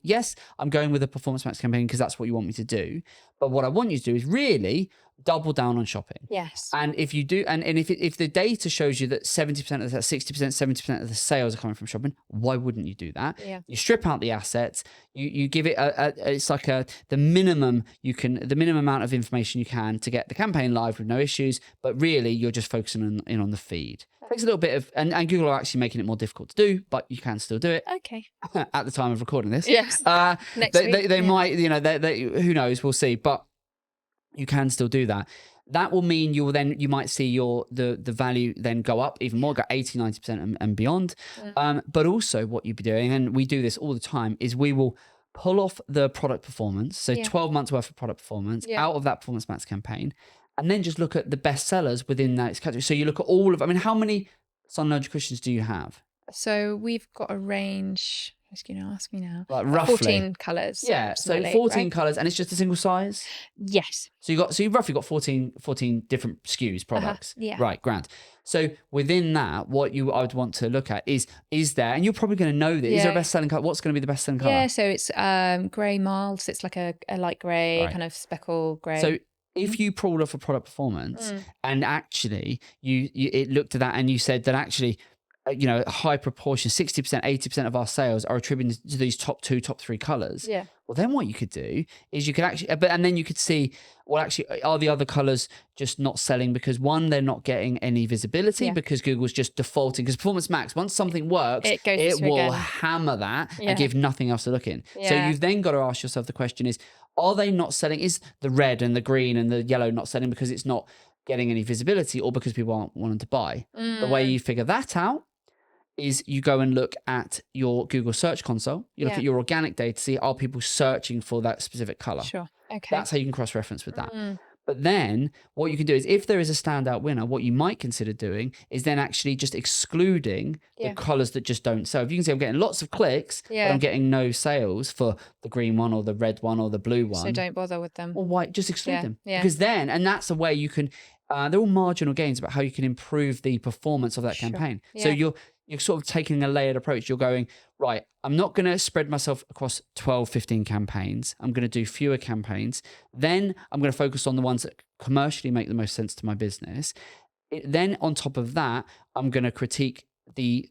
going with a Performance Max campaign because that's what you want me to do. But what I want you to do is really double down on shopping. Yes. And if you do, and if the data shows you that 70% of that, 60%, 70% of the sales are coming from shopping, why wouldn't you do that? Yeah. You strip out the assets, you give it it's like the minimum amount of information you can to get the campaign live with no issues, but really you're just focusing on the feed. It takes a little bit of, and Google are actually making it more difficult to do, but you can still do it. Okay. At the time of recording this. Yes. Next week. They might, who knows, we'll see, but you can still do that. That will mean you might see the value then go up even more, go 80, 90% and beyond. But also what you'd be doing, and we do this all the time, is we will pull off the product performance. So 12 months worth of product performance out of that Performance Max campaign, and then just look at the best sellers within that category. So you look at all of, how many sun lounger cushions do you have? So we've got a range. I was going to ask me now. Like roughly 14 colours. Yeah, so 14 colours, and it's just a single size? Yes. So you've roughly got 14 different SKUs, products. Yeah. Right, grand. So within that, what I would want to look at is there, and you're probably going to know this, is there a best-selling colour? What's going to be the best-selling colour? Yeah, so it's grey mild, so it's like a light grey, kind of speckle grey. So if you pulled off a product performance and actually it looked at that and you said that actually, a high proportion, 60%, 80% of our sales are attributed to these top 2, top 3 colours. Yeah. Well, then what you could do is you could actually, and then you could see, well, actually, are the other colours just not selling because one, they're not getting any visibility because Google's just defaulting. Because Performance Max, once something works, it will hammer that and give nothing else to look in. Yeah. So you've then got to ask yourself the question is, are they not selling? Is the red and the green and the yellow not selling because it's not getting any visibility or because people aren't wanting to buy? The way you figure that out is you go and look at your Google Search Console. You look at your organic data to see, are people searching for that specific color? Sure. Okay. That's how you can cross-reference with that. But then what you can do is, if there is a standout winner, what you might consider doing is then actually just excluding the colors that just don't sell. If you can see I'm getting lots of clicks, but I'm getting no sales for the green one or the red one or the blue one. So don't bother with them. Well, why? Just exclude them. Yeah. Because then, and that's a way you can, they're all marginal gains about how you can improve the performance of that campaign. Yeah. So you're sort of taking a layered approach. You're going, right, I'm not going to spread myself across 12, 15 campaigns. I'm going to do fewer campaigns. Then I'm going to focus on the ones that commercially make the most sense to my business. Then on top of that, I'm going to critique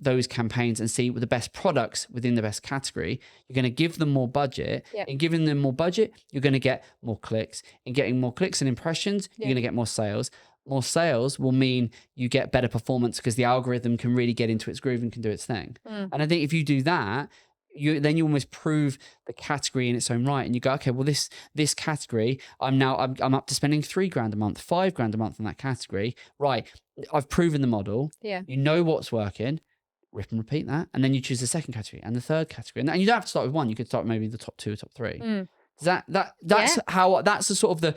those campaigns and see the best products within the best category. You're going to give them more budget. In giving them more budget, you're going to get more clicks. In getting more clicks and impressions, you're going to get more sales. More sales will mean you get better performance because the algorithm can really get into its groove and can do its thing. And I think if you do that, then you almost prove the category in its own right, and you go, okay, well this category, I'm up to spending $3,000 a month, $5,000 a month on that category. Right, I've proven the model. Yeah, you know what's working. Rip and repeat that, and then you choose the second category and the third category, and you don't have to start with one. You could start maybe the top 2 or top 3. That's how that's the sort of the.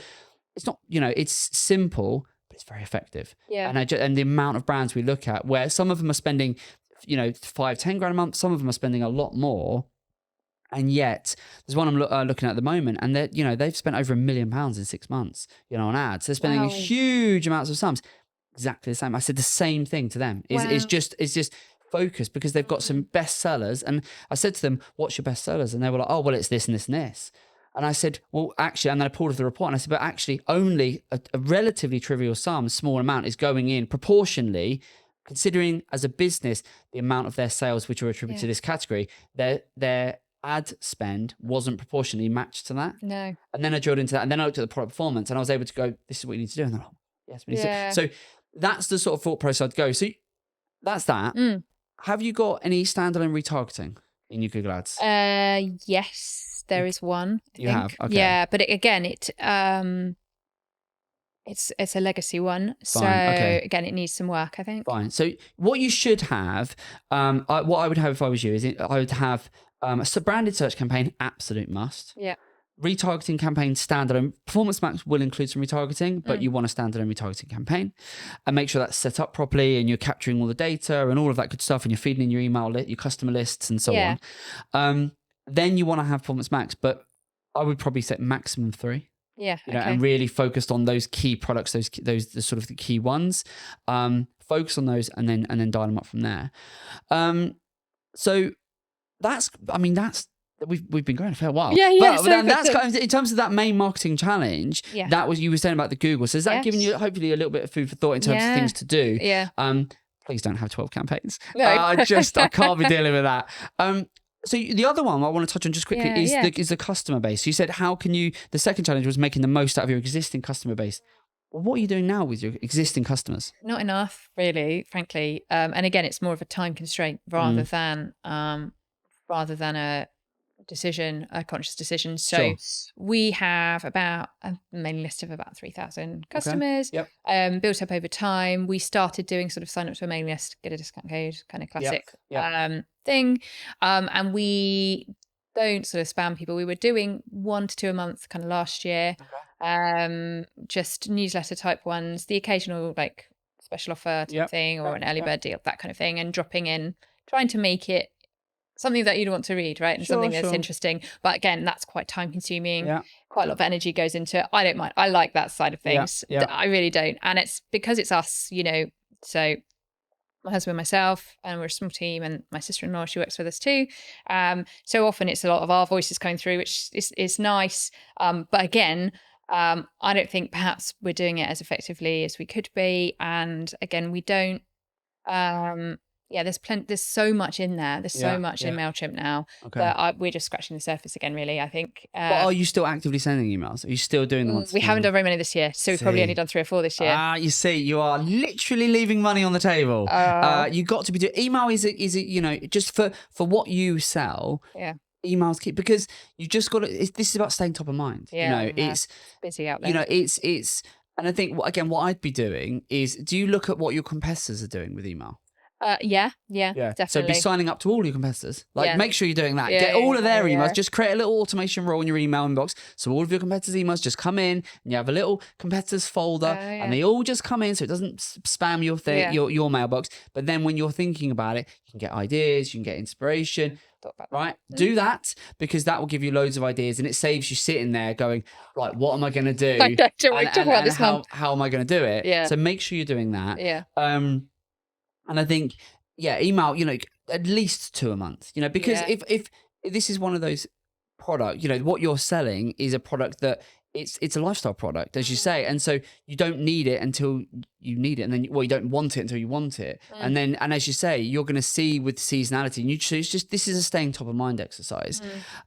It's not it's simple. It's very effective. Yeah. And the amount of brands we look at where some of them are spending, $5-10 a month, some of them are spending a lot more. And yet there's one I'm looking at the moment, and they've spent over £1 million in 6 months, on ads. They're spending huge amounts of sums. Exactly the same. I said the same thing to them. It's just focus because they've got some best sellers. And I said to them, what's your best sellers? And they were like, oh, well, it's this and this and this. And I said, well, actually, and then I pulled off the report and I said, but actually only a relatively trivial sum, small amount is going in proportionally, considering as a business, the amount of their sales, which are attributed to this category, their ad spend wasn't proportionally matched to that. No. And then I drilled into that and then I looked at the product performance and I was able to go, this is what you need to do. And they're like, yes, we need to. So that's the sort of thought process I'd go. So that's that. Have you got any standalone retargeting in your Google Ads? Yes, there is one. I think. Have? Okay. Yeah, but it's a legacy one. Fine, So okay. again, it needs some work, I think. Fine. So what you should have, what I would have if I was you is I would have a branded search campaign, absolute must. Yeah. Retargeting campaign standalone. Performance Max will include some retargeting, but you want a standalone retargeting campaign, and make sure that's set up properly and you're capturing all the data and all of that good stuff, and you're feeding in your email your customer lists and so on. Then you want to have Performance Max, but I would probably set maximum 3. Yeah. You know, and really focused on those key products, those the sort of the key ones. Focus on those and then dial them up from there. So that's we've been going for a while. Yeah. But then that's kind of, in terms of that main marketing challenge, that was you were saying about the Google. So is that giving you hopefully a little bit of food for thought in terms of things to do? Yeah. Please don't have 12 campaigns. No. I can't be dealing with that. So the other one I want to touch on just quickly is the customer base. So you said, how can you, the second challenge was making the most out of your existing customer base. Well, what are you doing now with your existing customers? Not enough, really, frankly. And again, it's more of a time constraint rather than a conscious decision. So we have about a mailing list of about 3,000 customers, built up over time. We started doing sort of sign up to a mailing list, get a discount code, kind of classic thing. And we don't sort of spam people. We were doing 1 to 2 a month kind of last year, just newsletter type ones, the occasional like special offer type thing or an early bird deal, that kind of thing, and dropping in, trying to make it something that you'd want to read, right? And something that's interesting. But again, that's quite time consuming. Quite a lot of energy goes into it. I don't mind. I like that side of things. I really don't. And it's because it's us, you know, so my husband, myself, and we're a small team, and my sister-in-law, she works with us too. So often it's a lot of our voices coming through, which is nice. But again, I don't think perhaps we're doing it as effectively as we could be. And again, we don't, there's so much in there. There's so much in MailChimp now that we're just scratching the surface again, really, I think. But are you still actively sending emails? Are you still doing them? We haven't done very many this year, so we've probably only done 3 or 4 this year. You see, you are literally leaving money on the table. You got to be doing email is you know, just for what you sell. Emails keep, because you just got to, this is about staying top of mind. You know, it's busy out there. You know, it's and I think again, what I'd be doing is, do you look at what your competitors are doing with email? Yeah, definitely. So be signing up to all your competitors. Like, make sure you're doing that. Get all of their emails. Just create a little automation role in your email inbox. So all of your competitors' emails just come in, and you have a little competitors folder, and they all just come in, so it doesn't spam your thing, your mailbox. But then when you're thinking about it, you can get ideas, you can get inspiration. Right? Do that, because that will give you loads of ideas, and it saves you sitting there going, right, what am I going to do? How am I going to do it? So make sure you're doing that. And I think, email, you know, at least 2 a month, you know, because if this is one of those products, you know, what you're selling is a product that it's a lifestyle product, as you say. And so you don't need it until you need it. And then, you don't want it until you want it. And then, and as you say, you're going to see with seasonality, and it's just, this is a staying top of mind exercise.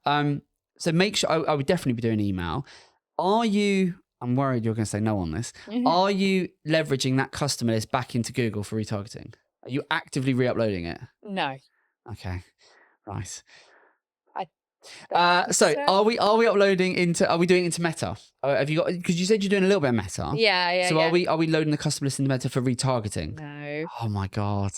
So make sure, I would definitely be doing email. I'm worried you're going to say no on this. Are you leveraging that customer list back into Google for retargeting? Are you actively re-uploading it? No. Okay. Right. So are we uploading into? Are we doing it into Meta? Have you got? Because you said you're doing a little bit of Meta. Yeah. So are we loading the customer list into Meta for retargeting? No. Oh my God.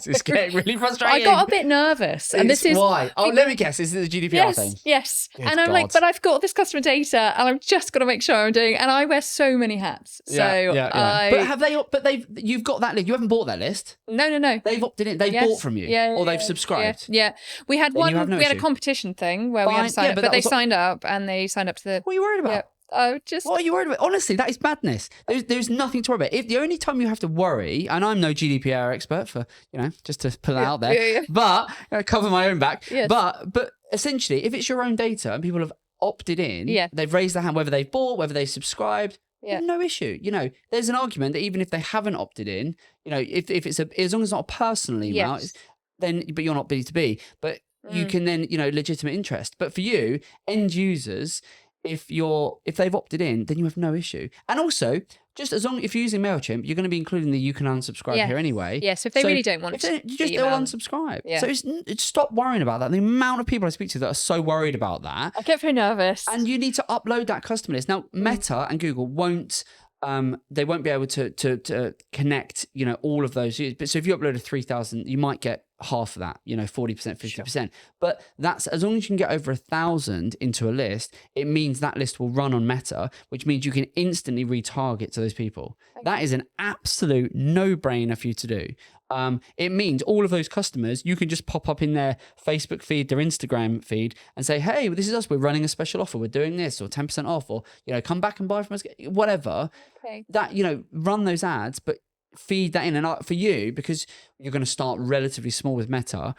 It's getting really frustrating. I got a bit nervous. And this is why. Oh, let me guess. Is it the GDPR thing? Yes. Good and I'm like, but I've got this customer data, and I've just got to make sure I'm doing. And I wear so many hats. So But have they? But you've got that list. You haven't bought that list. No. They've opted in. They've bought from you. Or they've subscribed. Yeah. We had we had a competition thing where we had to sign up, but they signed up, and they signed up to the. What are you worried about? What are you worried about? Honestly, that is madness. There's nothing to worry about. If the only time you have to worry, and I'm no GDPR expert for, just to pull it out there, but cover my own back. Yes. But essentially, if it's your own data and people have opted in, they've raised their hand, whether they've bought, whether they've subscribed, no issue. There's an argument that even if they haven't opted in, if it's as long as it's not a personal email, then, but you're not B2B, but you can then, legitimate interest. But for you, end users, if they've opted in, then you have no issue. And also, just as long if you're using MailChimp, you're going to be including the you can unsubscribe here anyway. Yeah, so if they really don't want to, they'll unsubscribe. Yeah. So it's stop worrying about that. The amount of people I speak to that are so worried about that. I get very nervous. And you need to upload that customer list. Now, Meta and Google won't they won't be able to connect, all of those. But so if you upload 3,000, you might get half of that, 40%, 50%. Sure. But that's as long as you can get over 1,000 into a list, it means that list will run on Meta, which means you can instantly retarget to those people. Okay. That is an absolute no-brainer for you to do. It means all of those customers, you can just pop up in their Facebook feed, their Instagram feed, and say, hey, this is us. We're running a special offer. We're doing this, or 10% off, or, come back and buy from us, whatever. Okay. That, run those ads, but feed that in. And for you, because you're going to start relatively small with Meta,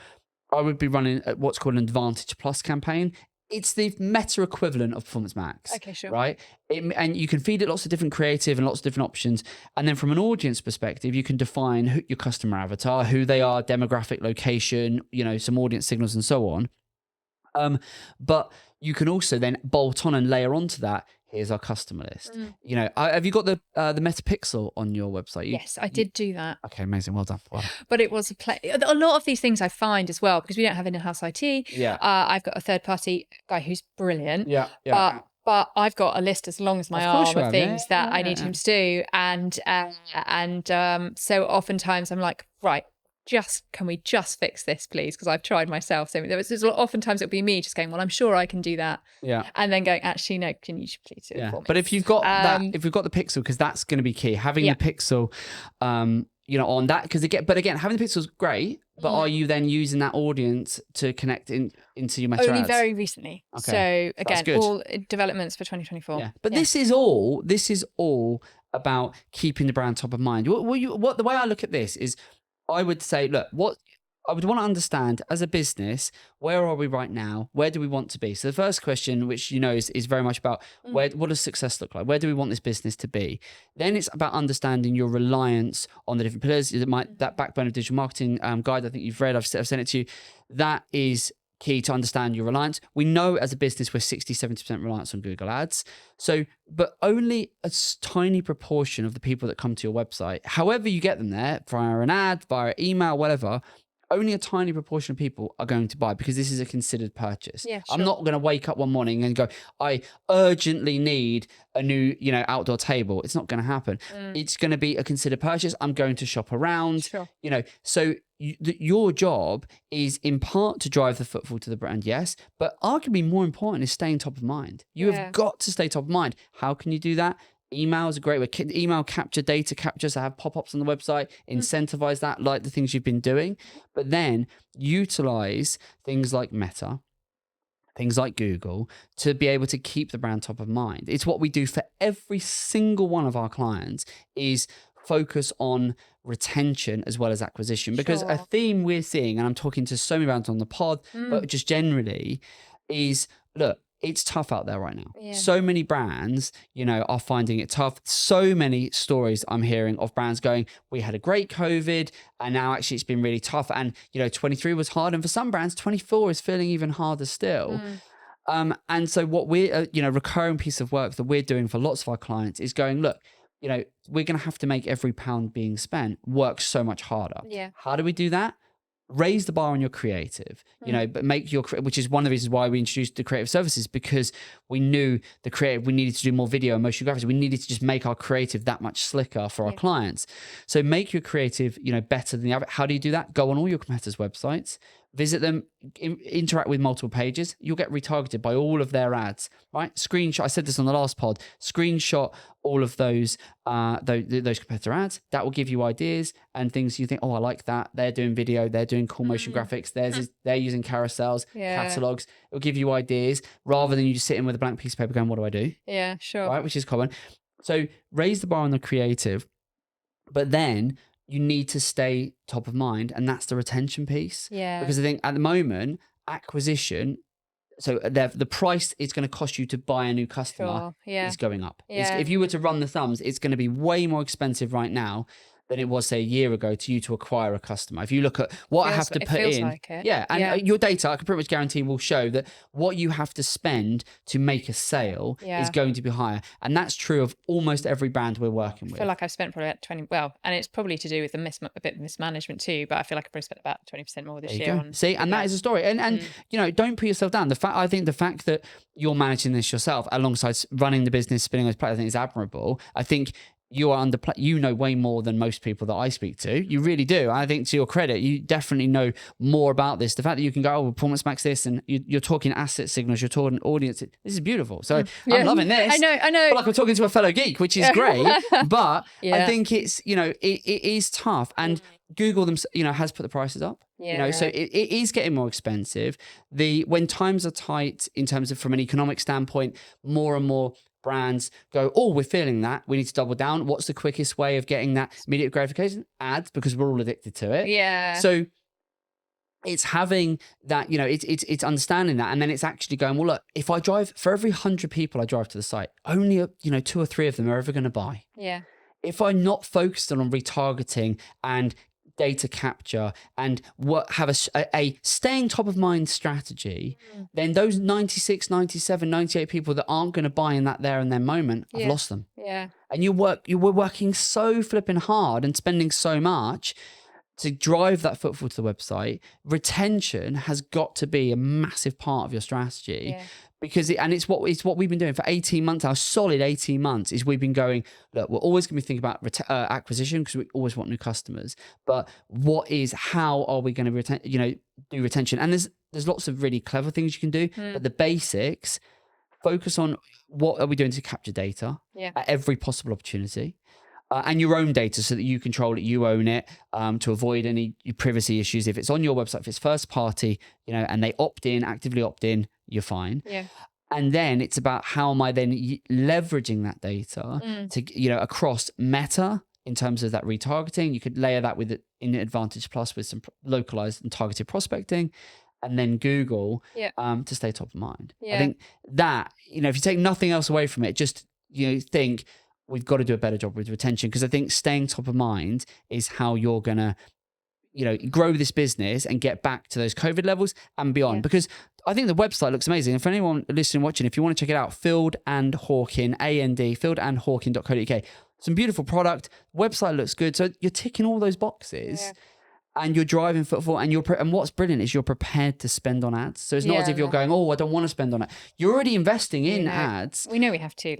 I would be running what's called an Advantage Plus campaign. It's the Meta equivalent of Performance Max. Okay, sure. Right? And you can feed it lots of different creative and lots of different options. And then from an audience perspective, you can define your customer avatar, who they are, demographic, location, some audience signals and so on. But you can also then bolt on and layer onto that. Here's our customer list. Have you got the Meta Pixel on your website? Yes, I did do that. Okay, amazing. Well done. But it was a lot of these things I find as well, because we don't have in-house IT. Yeah. I've got a third-party guy who's brilliant. Yeah. But I've got a list as long as my arm of things that I need him to do. And so oftentimes I'm like, right, can we just fix this, please? Because I've tried myself. So oftentimes it'll be me just going, well, I'm sure I can do that. Yeah. And then going, actually, no, can you please do it for me? But if you've got if we've got the Pixel, because that's going to be key, having the Pixel, on that, but again, having the Pixel is great, but are you then using that audience to connect into your Meta Only ads? Very recently. Okay. So again, all developments for 2024. Yeah. But this is all about keeping the brand top of mind. The way I look at this is, I would say, look, what I would want to understand as a business, where are we right now? Where do we want to be? So the first question, which is very much about what does success look like? Where do we want this business to be? Then it's about understanding your reliance on the different pillars. That backbone of digital marketing guide, I think you've read, I've sent it to you. That is key to understand your reliance. We know as a business we're 60-70% reliance on Google Ads. So, but only a tiny proportion of the people that come to your website, however you get them there, via an ad, via email, whatever, only a tiny proportion of people are going to buy, because this is a considered purchase. Yeah, sure. I'm not going to wake up one morning and go, I urgently need a new, outdoor table. It's not going to happen. It's going to be a considered purchase. I'm going to shop around, sure. So your job is in part to drive the footfall to the brand, yes, but arguably more important is staying top of mind. You have got to stay top of mind. How can you do that? Email is a great way. Email capture, data capture, so have pop-ups on the website, incentivize that, like the things you've been doing, but then utilize things like Meta, things like Google, to be able to keep the brand top of mind. It's what we do for every single one of our clients, is focus on retention as well as acquisition. Because a theme we're seeing, and I'm talking to so many brands on the pod, but just generally, is, look, it's tough out there right now. Yeah. So many brands, are finding it tough. So many stories I'm hearing of brands going, we had a great COVID and now actually it's been really tough. And, 23 was hard. And for some brands, 24 is feeling even harder still. And so what we're, recurring piece of work that we're doing for lots of our clients is going, look, we're going to have to make every pound being spent work so much harder. Yeah. How do we do that? Raise the bar on your creative, but make which is one of the reasons why we introduced the creative services, because we knew we needed to do more video and motion graphics. We needed to just make our creative that much slicker for our clients. So make your creative, better than the other. How do you do that? Go on all your competitors' websites, visit them, interact with multiple pages, you'll get retargeted by all of their ads, right? Screenshot, I said this on the last pod, screenshot all of those competitor ads. That will give you ideas and things you think, oh, I like that. They're doing video, they're doing cool motion graphics, they're using carousels, catalogs. It'll give you ideas rather than you just sitting with a blank piece of paper going, what do I do? Yeah, sure. Right, which is common. So raise the bar on the creative, but then you need to stay top of mind, and that's the retention piece. Yeah. Because I think at the moment, acquisition, so the price it's going to cost you to buy a new customer is going up. Yeah. If you were to run the thumbs, it's going to be way more expensive right now than it was, say, a year ago to acquire a customer. If you look at what I have to put in, like it. Your data, I can pretty much guarantee, will show that what you have to spend to make a sale is going to be higher. And that's true of almost every brand we're working with. I feel like I've spent probably about 20, well, and it's probably to do with a bit of mismanagement too, but I feel like I've probably spent about 20% more this year. That is a story. And you know, don't put yourself down. I think the fact that you're managing this yourself alongside running the business, spinning those plates, I think is admirable. I think you are you know way more than most people that I speak to. You really do. I think, to your credit, you definitely know more about this. The fact that you can go, oh, Performance Max this, and you're talking asset signals, you're talking audience. This is beautiful. So I'm loving this. I know. I feel like I'm talking to a fellow geek, which is great. But I think it's, you know, it is tough. And Google has put the prices up. So it is getting more expensive. When times are tight in terms of from an economic standpoint, more and more brands go, oh, we're feeling that, we need to double down. What's the quickest way of getting that immediate gratification? Ads, because we're all addicted to it. Yeah. So it's having that, you know, it's understanding that, and then it's actually going, well, look, if I drive, for every 100 people I drive to the site, only 2 or 3 of them are ever going to buy. Yeah. If I'm not focused on retargeting and data capture and have a staying top of mind strategy, then those 96, 97, 98 people that aren't going to buy in that there and then moment, I've lost them. Yeah. And you were working so flipping hard and spending so much to drive that footfall to the website. Retention has got to be a massive part of your strategy. Yeah. Because it's what we've been doing for 18 months. Our solid 18 months is we've been going, look, we're always going to be thinking about acquisition because we always want new customers. But how are we going to do retention? And there's lots of really clever things you can do, but the basics, focus on what are we doing to capture data at every possible opportunity. And your own data so that you control it, you own it, to avoid any privacy issues. If it's on your website, if it's first party, and they actively opt in, you're fine. Yeah. And then it's about how am I then leveraging that data to, across Meta in terms of that retargeting. You could layer that in Advantage Plus with some localized and targeted prospecting, and then Google to stay top of mind. Yeah. I think that, if you take nothing else away from it, just, think we've got to do a better job with retention, because I think staying top of mind is how you're going to, grow this business and get back to those COVID levels and beyond. Because I think the website looks amazing. And for anyone listening, watching, if you want to check it out, Field and Hawken, fieldandhawken.co.uk. Some beautiful product. Website looks good. So you're ticking all those boxes. Yeah. And you're driving footfall, and what's brilliant is you're prepared to spend on ads. So it's not as if you're going, oh, I don't want to spend on it. You're already investing in ads. We know we have to,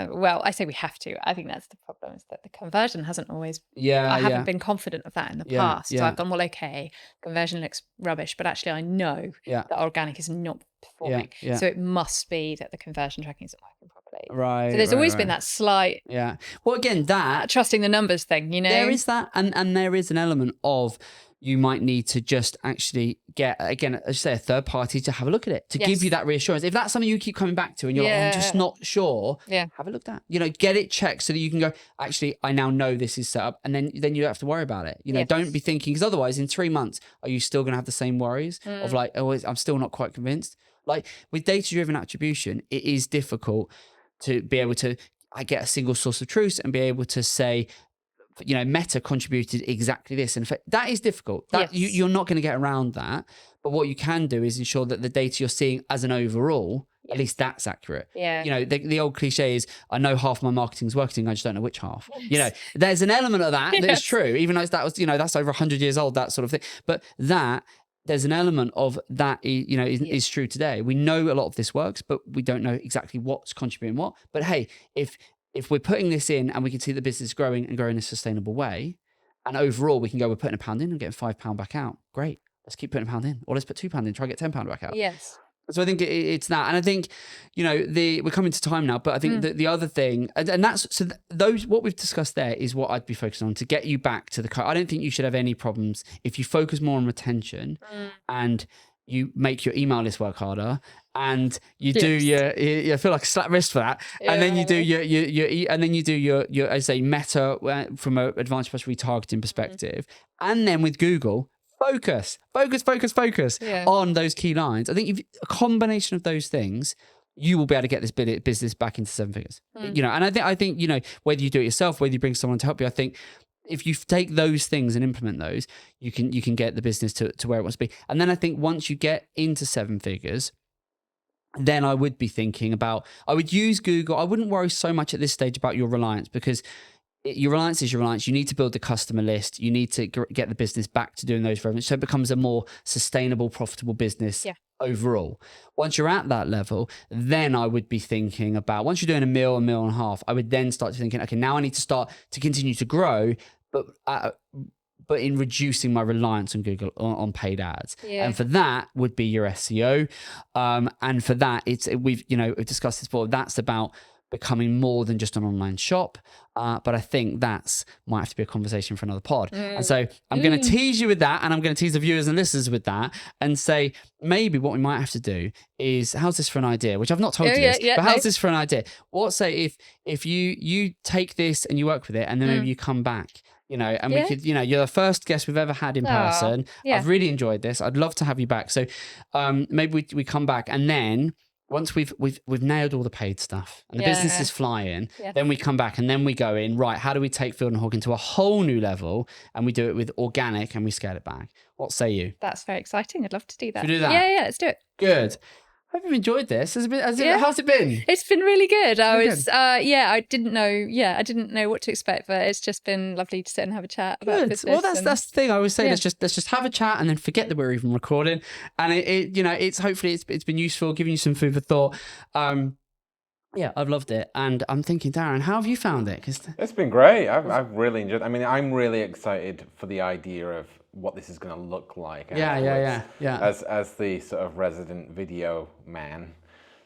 well, I say we have to. I think that's the problem, is that the conversion hasn't always, I haven't been confident of that in the past. So I've gone, well, okay, conversion looks rubbish, but actually I know that organic is not performing. So it must be that the conversion tracking isn't working properly. Right. So there's always been that slight, well, again, that trusting the numbers thing, There is that, and there is an element of you might need to just actually get, again, as I say, a third party to have a look at it, to give you that reassurance. If that's something you keep coming back to and you're like, oh, I'm just not sure, have a look at that. Get it checked so that you can go, actually, I now know this is set up, and then you don't have to worry about it. Don't be thinking, because otherwise in 3 months, are you still going to have the same worries of like, oh, I'm still not quite convinced. Like with data-driven attribution, it is difficult to be able to get a single source of truth and be able to say, Meta contributed exactly this. And that is difficult. You're not going to get around that. But what you can do is ensure that the data you're seeing as an overall, at least that's accurate. Yeah. The old cliche is, I know half my marketing's working, I just don't know which half. There's an element of that that is true, even though that was, that's over 100 years old, that sort of thing. But there's an element of that, is true today. We know a lot of this works, but we don't know exactly what's contributing what. But hey, if we're putting this in and we can see the business growing and growing in a sustainable way, and overall we can go, we're putting £1 in and getting £5 back out, great. let's keep putting £1 in, or let's put £2 in, try to get £10 back out. Yes. So I think it's that, and I think, you know, we're coming to time now, but I think the other thing, and that's, so those, what we've discussed there is what I'd be focused on to get you back to I don't think you should have any problems if you focus more on retention and you make your email list work harder, and you do I feel like a slap wrist for that. And then you do your I say meta from an advanced plus retargeting perspective. And then with Google, focus on those key lines. I think if a combination of those things, you will be able to get this business back into 7 figures. You know, and I think, you know, whether you do it yourself, whether you bring someone to help you, I think if you take those things and implement those, you can get the business to where it wants to be. And then I think once you get into 7 figures, then I would be thinking about, I would use Google. I wouldn't worry so much at this stage about your reliance, because your reliance is your reliance. You need to build the customer list. You need to get the business back to doing those revenues, so it becomes a more sustainable, profitable business overall. Once you're at that level, then I would be thinking about, once you're doing $1 million, $1.5 million, I would then start thinking, okay, now I need to start to continue to grow, but in reducing my reliance on Google on paid ads. And for that would be your SEO. And for that, we've discussed this before. That's about becoming more than just an online shop. But I think might have to be a conversation for another pod. And so I'm going to tease you with that, and I'm going to tease the viewers and listeners with that, and say maybe what we might have to do is, how's this for an idea? Which I've not told you this, but how's this for an idea? What say if you take this and you work with it, and then maybe you come back, you know, and we could, you know, you're the first guest we've ever had in person. I've really enjoyed this. I'd love to have you back. So maybe we come back, and then once we've nailed all the paid stuff and the business is flying, then we come back and then we go in, right, how do we take Field & Hawken to a whole new level? And we do it with organic and we scale it back. What say you? That's very exciting. I'd love to do that. Should we do that? Yeah, let's do it. Good. I hope you've enjoyed this. How's it been? It's been really good. I didn't know what to expect, but it's just been lovely to sit and have a chat about business. Well, that's the thing. I always say, let's just have a chat and then forget that we're even recording. And it's hopefully it's been useful, giving you some food for thought. I've loved it, and I'm thinking, Darren, how have you found it? It's been great. I've really enjoyed it. I mean, I'm really excited for the idea of what this is going to look like. Yeah. As the sort of resident video man,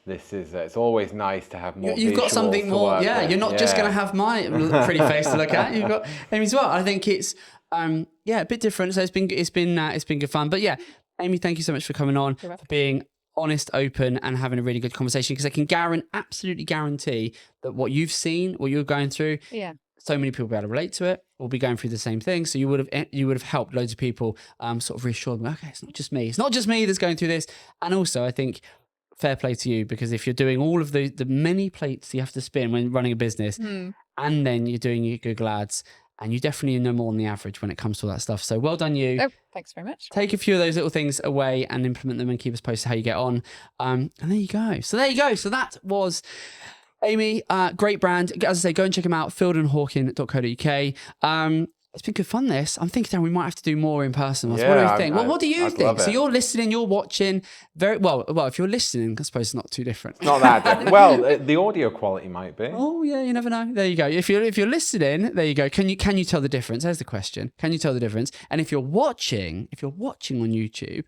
this is it's always nice to have more. You've got something more. You're not just going to have my pretty face to look at. You've got Amy as well. I think it's a bit different. So it's been good fun. But yeah, Amy, thank you so much for coming on, for being honest, open, and having a really good conversation, because I can absolutely guarantee that what you've seen, what you're going through, so many people will be able to relate to it. We'll be going through the same thing. So you would have helped loads of people sort of reassure them, okay, it's not just me. It's not just me that's going through this. And also, I think fair play to you, because if you're doing all of the many plates you have to spin when running a business, and then you're doing your Google ads, and you definitely know more than the average when it comes to all that stuff. So well done you. Oh, thanks very much. Take a few of those little things away and implement them, and keep us posted how you get on. And there you go. So that was Amy, great brand. As I say, go and check them out, fieldandhawken.co.uk. It's been good fun, this. I'm thinking we might have to do more in person. What do you think? What do you think? So you're listening, you're watching. Very well, if you're listening, I suppose it's not too different. Not that different. Well, the audio quality might be. Oh, yeah, you never know. There you go. If you're listening, there you go. Can you tell the difference? There's the question. Can you tell the difference? And if you're watching on YouTube,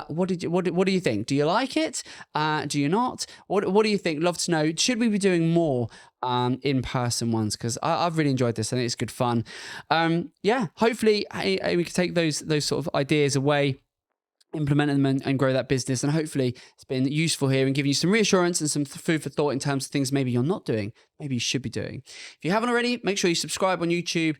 what do you think? Do you like it? Do you not? What do you think? Love to know. Should we be doing more in-person ones? Because I've really enjoyed this. I think it's good fun. Hopefully we can take those sort of ideas away, implement them and grow that business. And hopefully it's been useful here and giving you some reassurance and some food for thought in terms of things maybe you're not doing, maybe you should be doing. If you haven't already, make sure you subscribe on YouTube.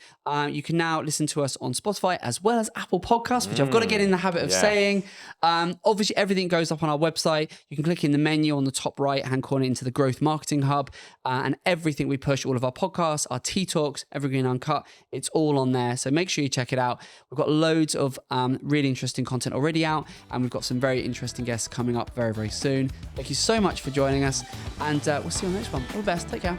You can now listen to us on Spotify as well as Apple Podcasts, which I've got to get in the habit of saying. Obviously, everything goes up on our website. You can click in the menu on the top right-hand corner into the Growth Marketing Hub, and everything we push, all of our podcasts, our Tea Talks, Evergreen Uncut, it's all on there. So make sure you check it out. We've got loads of really interesting content already out, and we've got some very interesting guests coming up very, very soon. Thank you so much for joining us, and we'll see you on the next one. All the best. Take care.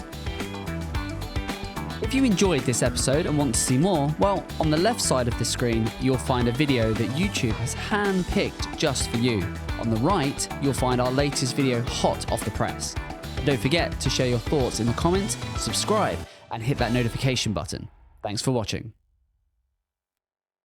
If you enjoyed this episode and want to see more, well, on the left side of the screen, you'll find a video that YouTube has hand-picked just for you. On the right, you'll find our latest video hot off the press. And don't forget to share your thoughts in the comments, subscribe, and hit that notification button. Thanks for watching.